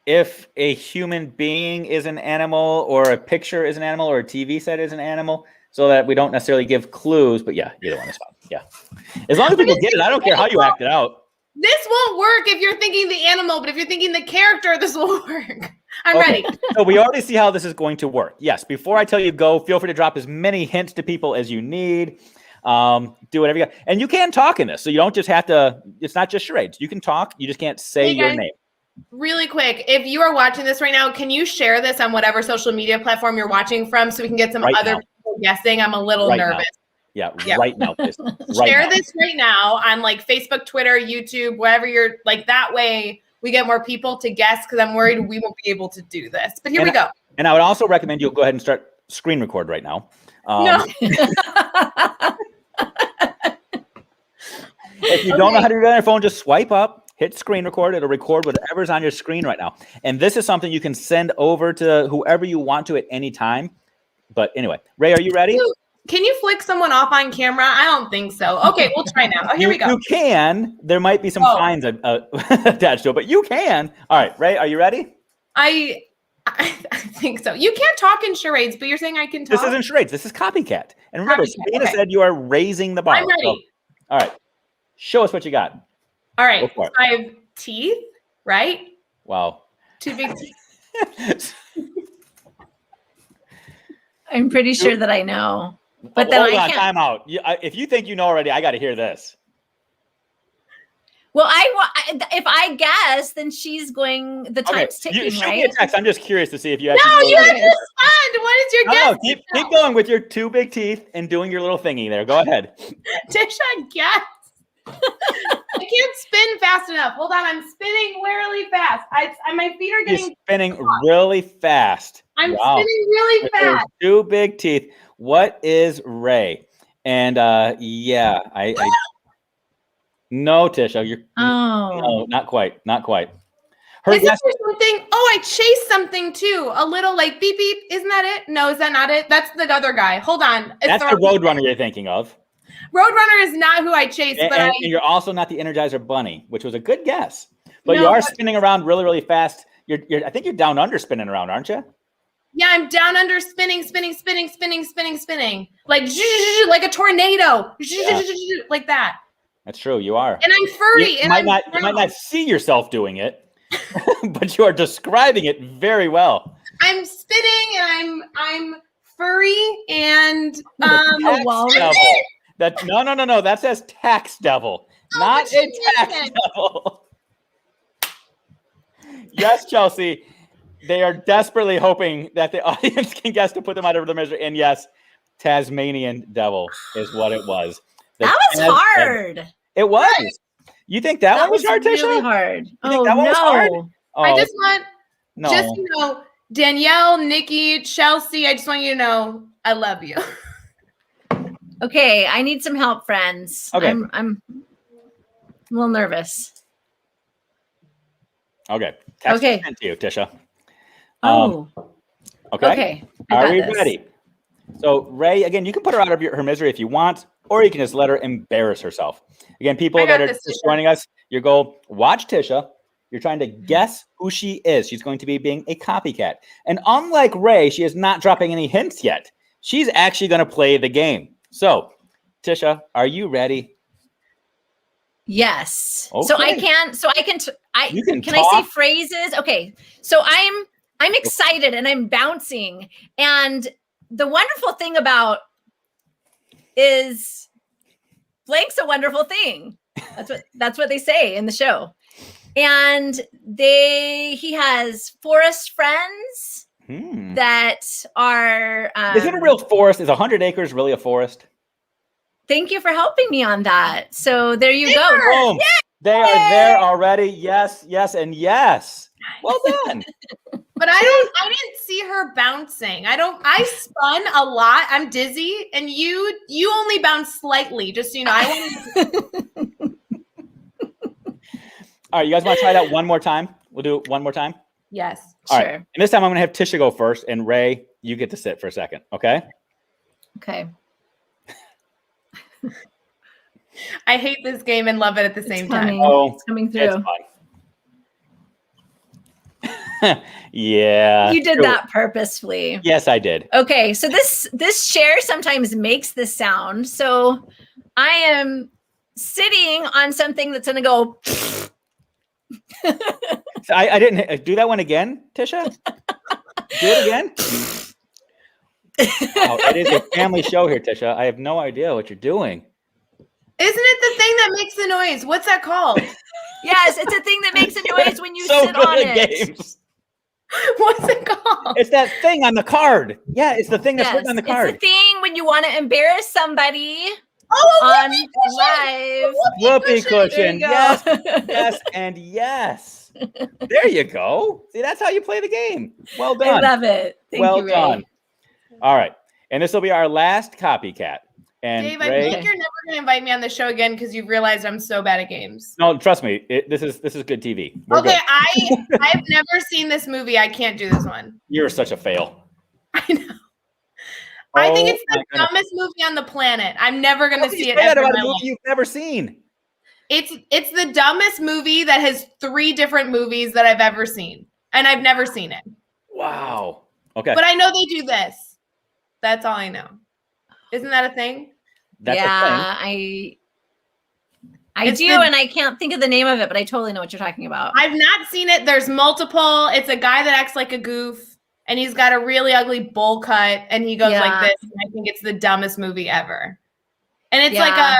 If a human being is an animal, or a picture is an animal, or a TV set is an animal, so that we don't necessarily give clues. But yeah, either one is fine. Yeah, as long as people get it, I don't care how you act it out. This won't work if you're thinking the animal, but if you're thinking the character, this will work. I'm ready. So we already see how this is going to work. Yes. Before I tell you go, feel free to drop as many hints to people as you need. Do whatever you got. And you can talk in this. So you don't just have to, it's not just charades. You can talk. You just can't say your name. Really quick, if you are watching this right now, can you share this on whatever social media platform you're watching from so we can get some other people guessing? I'm a little nervous. Yeah, right now. Please. Share this right now on like Facebook, Twitter, YouTube, wherever you're like, that way we get more people to guess because I'm worried we won't be able to do this. But here we go. And I would also recommend you go ahead and start screen record right now. No. If you don't know how to do it on your phone, just swipe up, hit screen record. It'll record whatever's on your screen right now. And this is something you can send over to whoever you want to at any time. But anyway, Ray, are you ready? Can you flick someone off on camera? I don't think so. Okay, we'll try now. Oh, here we go. You can. There might be some fines attached to it, but you can. All right, Ray, are you ready? I think so. You can't talk in charades, but you're saying I can talk? This isn't charades. This is Copycat. And remember, Sabina said you are raising the bar. I'm ready. So, all right. Show us what you got. All right. So I have teeth, right? Wow. 2 big teeth. I'm pretty sure that I know. But then hold I on, can't. time out. If you think you know already, I got to hear this. Well, if I guess, then she's going. The time's ticking, shoot right? me a text. I'm just curious to see if you actually. No, you have to respond. What is your guess? No, keep going with your 2 big teeth and doing your little thingy there. Go ahead. Tisha, guess. can't spin fast enough. Hold on, I'm spinning really fast. My feet are He's getting spinning really fast. I'm Wow. spinning really With those fast. 2 big teeth. What is Ray? And yeah, I no, Tisha, you're no, not quite. Her Isn't guess, there something? Oh, I chased something too. A little like beep beep. Isn't that it? No, is that not it? That's the other guy. Hold on. that's the Roadrunner you're thinking of. Roadrunner is not who I chased, but And you're also not the Energizer Bunny, which was a good guess. But No, you are but- spinning around really, really fast. I think you're down under spinning around, aren't you? Yeah, I'm down under spinning. Like like a tornado. Like that. That's true. You are. And I'm furry. You might not see yourself doing it, but you are describing it very well. I'm spinning and I'm furry and Tax devil. No. That says tax devil, not a tax devil. Yes, Chelsea. They are desperately hoping that the audience can guess to put them out of their misery. And yes, Tasmanian devil is what it was. That was hard. It was. You think that one was hard, Tisha? Really hard. You think that one was hard? Oh, I just want no. Danielle, Nikki, Chelsea, I just want you to know I love you. Okay, I need some help, friends. Okay. I'm a little nervous. Okay. Okay. To you, Tisha. Oh. Okay. Are we ready? So Ray, again, you can put her out of her misery if you want, or you can just let her embarrass herself. Again, people that are just joining us, your goal, watch Tisha. You're trying to guess who she is. She's going to be being a copycat. And unlike Ray, she is not dropping any hints yet. She's actually going to play the game. So, Tisha, are you ready? Yes. Okay. So I can I say phrases? Okay. So I'm excited and I'm bouncing. And the wonderful thing about is blank's a wonderful thing. That's what they say in the show. And he has forest friends that are is it a real forest? Is 100 acres really a forest? Thank you for helping me on that. So there you go. Boom. Yes. They are there already. Yes, and yes. Well done. But I didn't see her bouncing. I spun a lot. I'm dizzy. And you only bounced slightly, just so you know. All right, you guys want to try that one more time? We'll do it one more time. Yes. All right. And this time I'm going to have Tisha go first, and Ray, you get to sit for a second. Okay. Okay. I hate this game and love it at the same time. Oh, it's coming through. Yeah. You did that purposefully. Yes, I did. Okay, so this chair sometimes makes this sound. So I am sitting on something that's going to go. So I didn't do that one again, Tisha. Do it again. Wow, it is a family show here, Tisha. I have no idea what you're doing. Isn't it the thing that makes the noise? What's that called? Yes, it's a thing that makes a noise when you so sit on it. Games. What's it called? It's that thing on the card. Yeah, it's the thing that's written on the card. It's the thing when you want to embarrass somebody on live. Whoopee cushion. Yes, and yes. There you go. See, that's how you play the game. Well done. I love it. Thank you, Ray. Done. All right. And this will be our last copycat. And Dave, I Ray, think you're never going to invite me on the show again because you've realized I'm so bad at games. No, trust me. This is good TV. We're okay, good. I've never seen this movie. I can't do this one. You're such a fail. I know. I think it's the dumbest movie on the planet. I'm never going to see it ever in my life. You've never seen. It's the dumbest movie that has 3 different movies that I've ever seen, and I've never seen it. Wow. Okay. But I know they do this. That's all I know. Isn't that a thing? That's a thing. I do, and I can't think of the name of it, but I totally know what you're talking about. I've not seen it. There's multiple. It's a guy that acts like a goof, and he's got a really ugly bowl cut, and he goes like this. And I think it's the dumbest movie ever. And it's like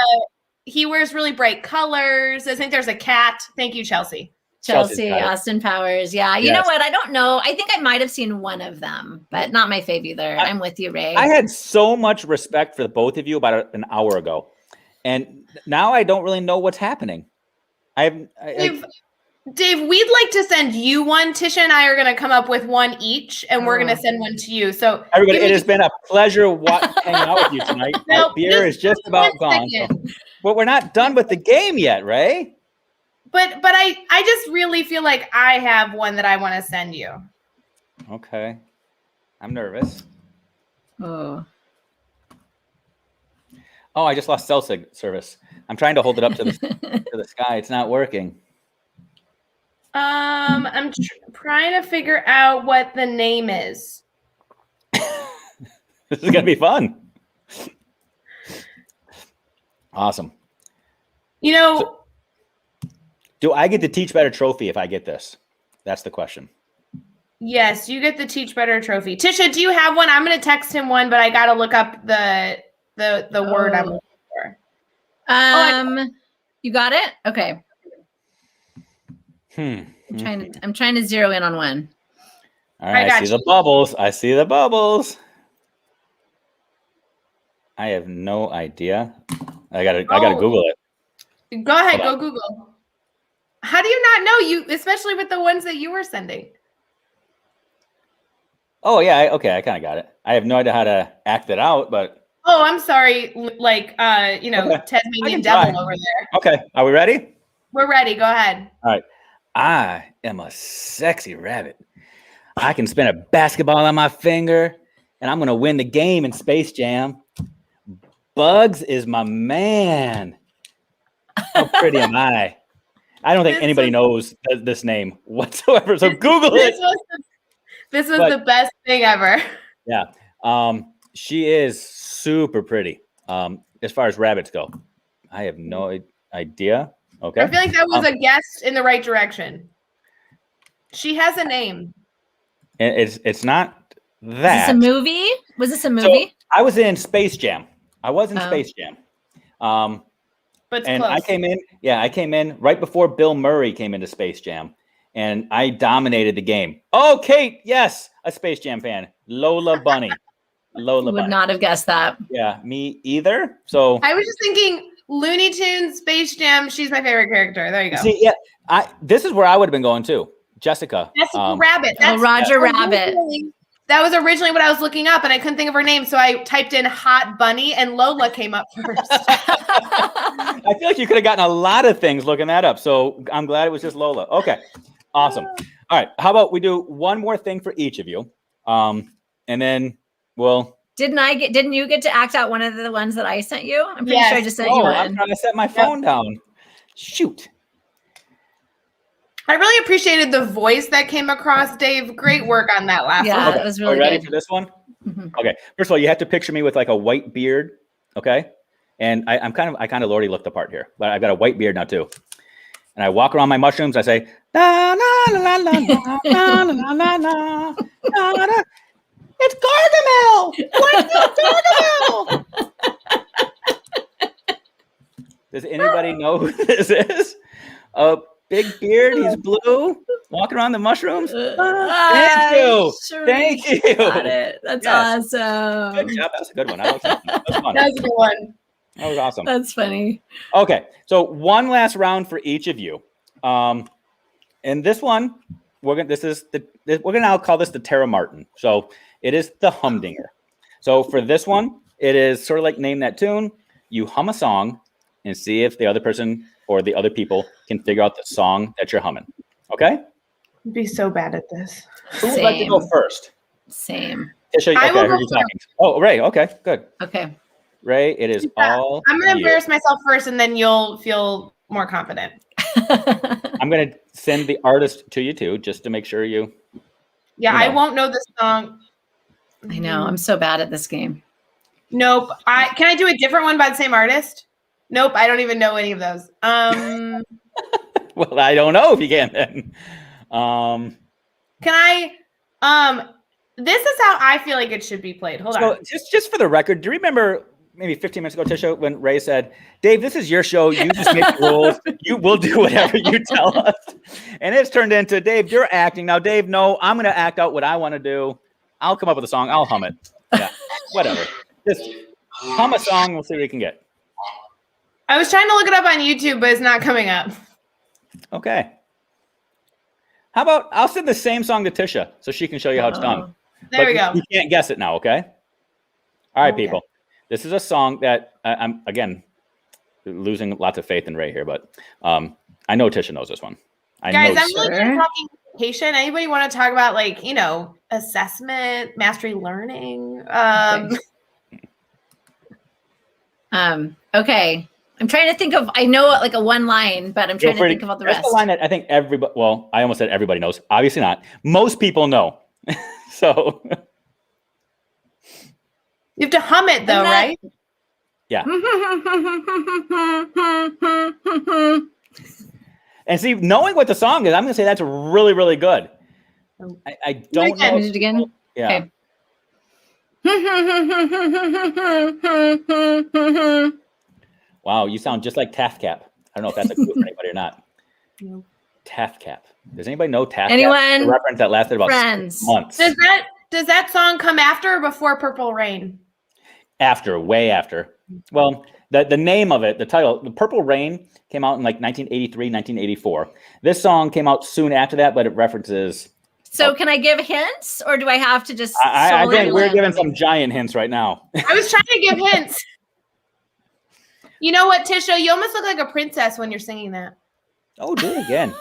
he wears really bright colors. I think there's a cat. Thank you, Chelsea. Chelsea, Austin Powers. Yeah. You know what? I don't know. I think I might have seen one of them, but not my fave either. I'm with you, Ray. I had so much respect for the both of you about an hour ago. And now I don't really know what's happening. Dave, we'd like to send you one. Tisha and I are going to come up with one each, and we're going to send one to you. So everybody, it has been a pleasure hanging out with you tonight. No, My beer is just about gone. So. But we're not done with the game yet, Ray. But I just really feel like I have one that I want to send you. Okay. I'm nervous. Oh, I just lost cell service. I'm trying to hold it up to the sky. It's not working. I'm trying to figure out what the name is. This is gonna be fun. Awesome. Do I get the Teach Better trophy if I get this? That's the question. Yes, you get the Teach Better trophy. Tisha, do you have one? I'm gonna text him one, but I gotta look up the word I'm looking for. You got it? Okay. I'm trying to zero in on one. All right, I see the bubbles. I see the bubbles. I have no idea. I gotta Google it. Go ahead, go Google. How do you not know? You, especially with the ones that you were sending. Oh yeah, okay, I kind of got it. I have no idea how to act it out, but. Oh, I'm sorry. Like, Tasmanian devil over there. Okay, are we ready? We're ready. Go ahead. All right. I am a sexy rabbit. I can spin a basketball on my finger, and I'm gonna win the game in Space Jam. Bugs is my man. How pretty am I? I don't think anybody knows this name whatsoever. So Google it. This was the best thing ever. Yeah. She is super pretty. As far as rabbits go, I have no idea. Okay. I feel like that was a guess in the right direction. She has a name. It's not that. Is this a movie? Was this a movie? So I was in Space Jam. I was in Space Jam. But and close. I came in right before Bill Murray came into Space Jam, and I dominated the game. Oh, Kate, yes, a Space Jam fan. Lola Bunny. Would not have guessed that. Yeah, me either. So I was just thinking Looney Tunes, Space Jam. She's my favorite character. There you go. See, yeah, this is where I would have been going too. Jessica. Rabbit. That's Roger Rabbit. That was originally what I was looking up, and I couldn't think of her name, so I typed in Hot Bunny, and Lola came up first. I feel like you could have gotten a lot of things looking that up, so I'm glad it was just Lola. Okay, awesome. All right, how about we do one more thing for each of you, and then we'll. Didn't you get to act out one of the ones that I sent you? I'm pretty sure I just sent you one. I'm trying to set my phone down. Shoot. I really appreciated the voice that came across, Dave. Great work on that last one. That was really good. Are you ready good. for this one? Mm-hmm. Okay. First of all, you have to picture me with like a white beard. Okay. And I kind of already look the part here, but I've got a white beard now too. And I walk around my mushrooms. I say, la, la, la, la, la, la, la, la, la, la, la. It's Gargamel. What's Gargamel? Does anybody know who this is? Big beard, he's blue, walking around the mushrooms. Thank you. Thank you. Got it. That's awesome. Good job. That's a good one. I like that. That was fun. That was a good one. That was awesome. That's funny. Okay, so one last round for each of you. And this one, we're gonna now call this the Tara Martin. So it is the Humdinger. So for this one, it is sort of like name that tune. You hum a song and see if the other person or the other people can figure out the song that you're humming. Okay? I'd be so bad at this. Who would like to go first? Same. Tisha, okay, I heard you talking. Oh, Ray, okay, good. Okay. Ray, it is all I'm going to embarrass myself first, and then you'll feel more confident. I'm going to send the artist to you, too, just to make sure you... Yeah, I won't know the song. I know. I'm so bad at this game. Nope. Can I do a different one by the same artist? Nope, I don't even know any of those. Well, I don't know if you can then. Can I? This is how I feel like it should be played. Hold on. Just for the record, do you remember maybe 15 minutes ago, Tisha, when Ray said, "Dave, this is your show. You just make the rules. You will do whatever you tell us." And it's turned into, Dave, you're acting now. Dave, no, I'm going to act out what I want to do. I'll come up with a song. I'll hum it. Yeah, whatever. Just hum a song. We'll see what we can get. I was trying to look it up on YouTube, but it's not coming up. Okay. How about I'll send the same song to Tisha so she can show you how it's done. There we go. You can't guess it now, okay? All right, Okay. people. This is a song that I'm, again, losing lots of faith in Ray here, but I know Tisha knows this one. Guys, I'm really good talking education. Anybody want to talk about, like, assessment, mastery learning? Okay. I'm trying to think of, I know like a one line, but I'm trying to think about the rest. That's the line that I think everybody, well, I almost said everybody knows. Obviously not. Most people know. So. You have to hum it though, right? Yeah. And see, knowing what the song is, I'm going to say that's really, really good. I don't know. It again? Yeah. Okay. Wow, you sound just like Taft Cap. I don't know if that's a clue for anybody or not. No. Taft Cap. Does anybody know Taft Cap? Anyone? The reference that lasted about 6 months. Does that song come after or before Purple Rain? After, way after. Well, the name of it, the title, The Purple Rain, came out in like 1983, 1984. This song came out soon after that, but it references. So can I give hints, or do I have to just? I think we're giving some giant hints right now. I was trying to give hints. You know what, Tisha? You almost look like a princess when you're singing that. Oh, do it again.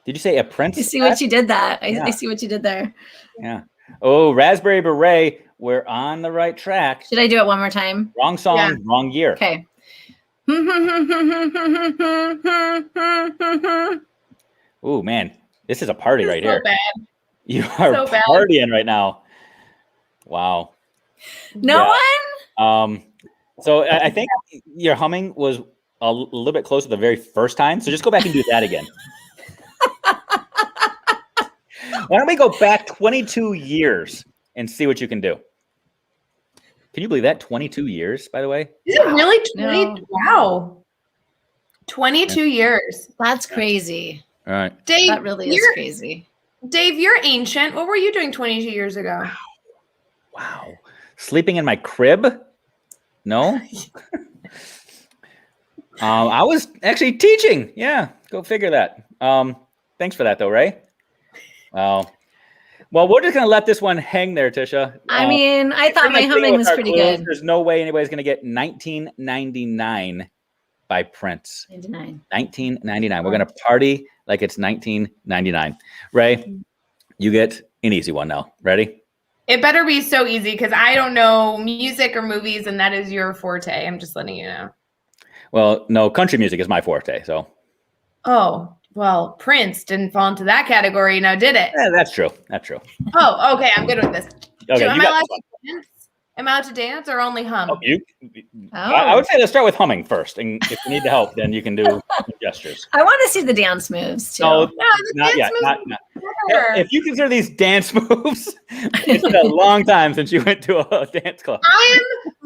Did you say a princess? I see what you did that. I see what you did there. Yeah. Oh, Raspberry Beret. We're on the right track. Should I do it one more time? Wrong song, wrong year. Okay. Oh, man. This is a party right here. Bad. You are partying right now. Wow. No one? So I think your humming was a little bit closer the very first time. So just go back and do that again. Why don't we go back 22 years and see what you can do? Can you believe that? 22 years, by the way? Is it really 20? No. Wow. 22 years. That's crazy. All right. Dave, That really is crazy. Dave, you're ancient. What were you doing 22 years ago? Wow. Sleeping in my crib? No. I was actually teaching. Yeah. Go figure that. Thanks for that, though, Ray. Well, we're just going to let this one hang there, Tisha. I mean, I thought my humming was pretty good. There's no way anybody's going to get 1999 by Prince. 1999. We're going to party like it's 1999. Ray, you get an easy one now. Ready? It better be so easy because I don't know music or movies, and that is your forte. I'm just letting you know. Well, no, country music is my forte. So. Oh, well, Prince didn't fall into that category, now did it? Yeah, that's true. That's true. Oh, okay. I'm good with this. Okay, Am I allowed to dance? Am I allowed to dance or only hum? Oh, I would say let's start with humming first, and if you need the help, then you can do gestures. I want to see the dance moves too. No, not yet. Not. If you consider these dance moves, it's been a long time since you went to a dance club. I am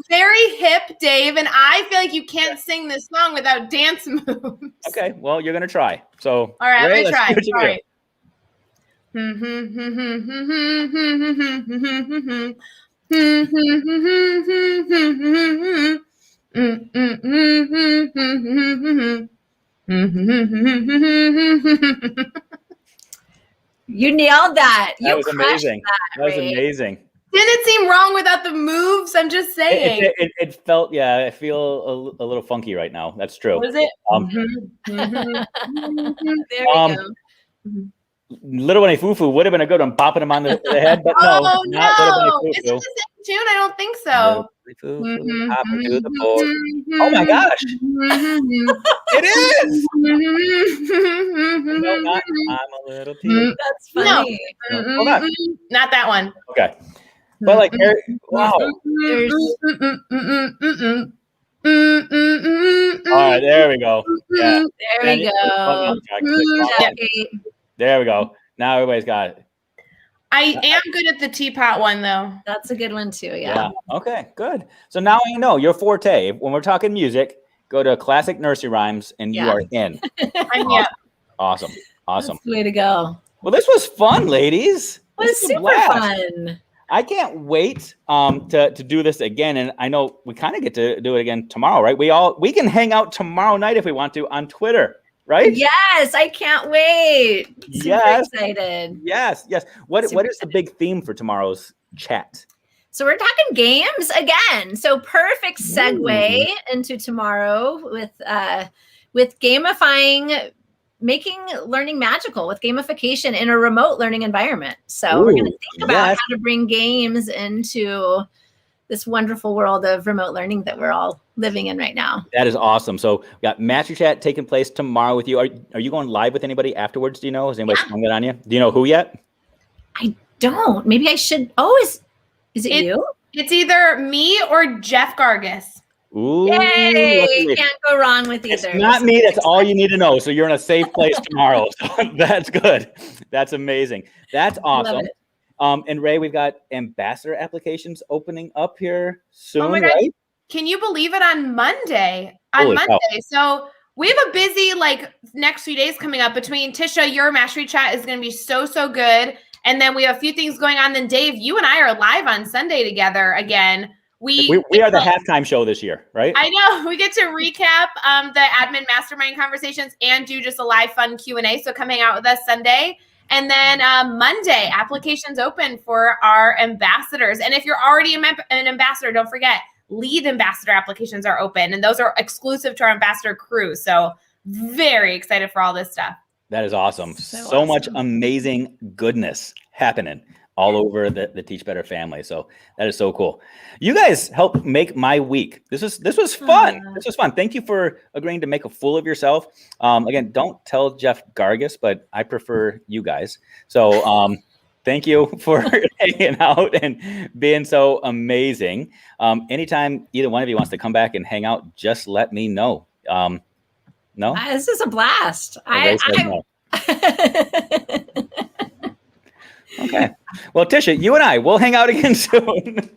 very hip, Dave, and I feel like you can't sing this song without dance moves. Okay, well, you're gonna try. So, all right, Ray, I'm gonna try. All right. You nailed that. That was amazing. That was amazing. Didn't seem wrong without the moves. I'm just saying. It felt, I feel a little funky right now. That's true. Was it? There we go. Little Winnie Foo Foo would have been a good one, popping him on the head, but no, not Little Winnie Foo Foo. Is it the same tune? I don't think so. Foo Foo, hop into the board. Oh my gosh, it is. No, not I'm a little teeny. That's funny. No, hold on. Not that one. Okay, but like, wow. All right, there we go. Yeah, there we go. There we go. Now everybody's got it. I am good at the teapot one, though. That's a good one, too. Yeah. Okay, good. So now I know your forte. When we're talking music, go to classic nursery rhymes and you are in. Awesome. That's the way to go. Well, this was fun, ladies. It was super fun. I can't wait to do this again. And I know we kind of get to do it again tomorrow, right? We can hang out tomorrow night if we want to on Twitter. right? Yes, I can't wait. Super excited. Yes. What is the big theme for tomorrow's chat? So we're talking games again. So perfect segue into tomorrow with gamifying, making learning magical with gamification in a remote learning environment. So we're going to think about how to bring games into this wonderful world of remote learning that we're all living in right now. That is awesome. So we got Master Chat taking place tomorrow with you. Are you going live with anybody afterwards? Do you know? Has anybody sprung it on you? Do you know who yet? I don't. Maybe I should. Oh, is it you? It's either me or Jeff Gargis. Ooh, yay! Can't go wrong with either. It's not me. That's all you need to know. So you're in a safe place tomorrow. So that's good. That's amazing. That's awesome. And Ray, we've got ambassador applications opening up here soon, right? Can you believe it? On Monday. So we have a busy next few days coming up. Between Tisha, your mastery chat is going to be so good. And then we have a few things going on. Then Dave, you and I are live on Sunday together again. We are the halftime show this year, right? I know. We get to recap the admin mastermind conversations and do just a live fun Q&A. So come hang out with us Sunday. And then Monday, applications open for our ambassadors. And if you're already an ambassador, don't forget, lead ambassador applications are open. And those are exclusive to our ambassador crew. So very excited for all this stuff. That is awesome. So much amazing goodness happening all over the Teach Better family. So that is so cool. You guys helped make my week. This was fun. This was fun. Thank you for agreeing to make a fool of yourself. Again, don't tell Jeff Gargis, but I prefer you guys. So thank you for hanging out and being so amazing. Anytime either one of you wants to come back and hang out, just let me know. No? This is a blast. No. Okay. Well, Tisha, you and I, we'll hang out again soon.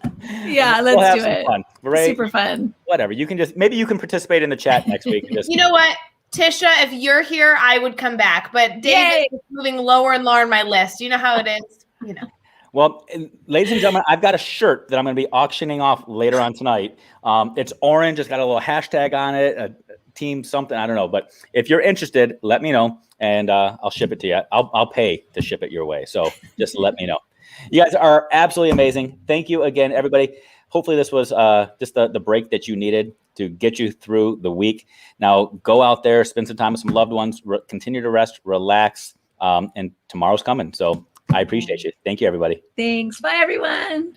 Yeah, let's do it. Fun. Ray, super fun. Whatever. Maybe you can participate in the chat next week. You know what, Tisha, if you're here, I would come back. But David is moving lower and lower on my list. You know how it is. You know. Well, ladies and gentlemen, I've got a shirt that I'm going to be auctioning off later on tonight. It's orange. It's got a little hashtag on it, a team something. I don't know. But if you're interested, let me know, and I'll ship it to you. I'll pay to ship it your way. So just let me know. You guys are absolutely amazing. Thank you again, everybody. Hopefully this was just the break that you needed to get you through the week. Now go out there, spend some time with some loved ones, continue to rest, relax, and tomorrow's coming. So I appreciate you. Thank you, everybody. Thanks. Bye, everyone.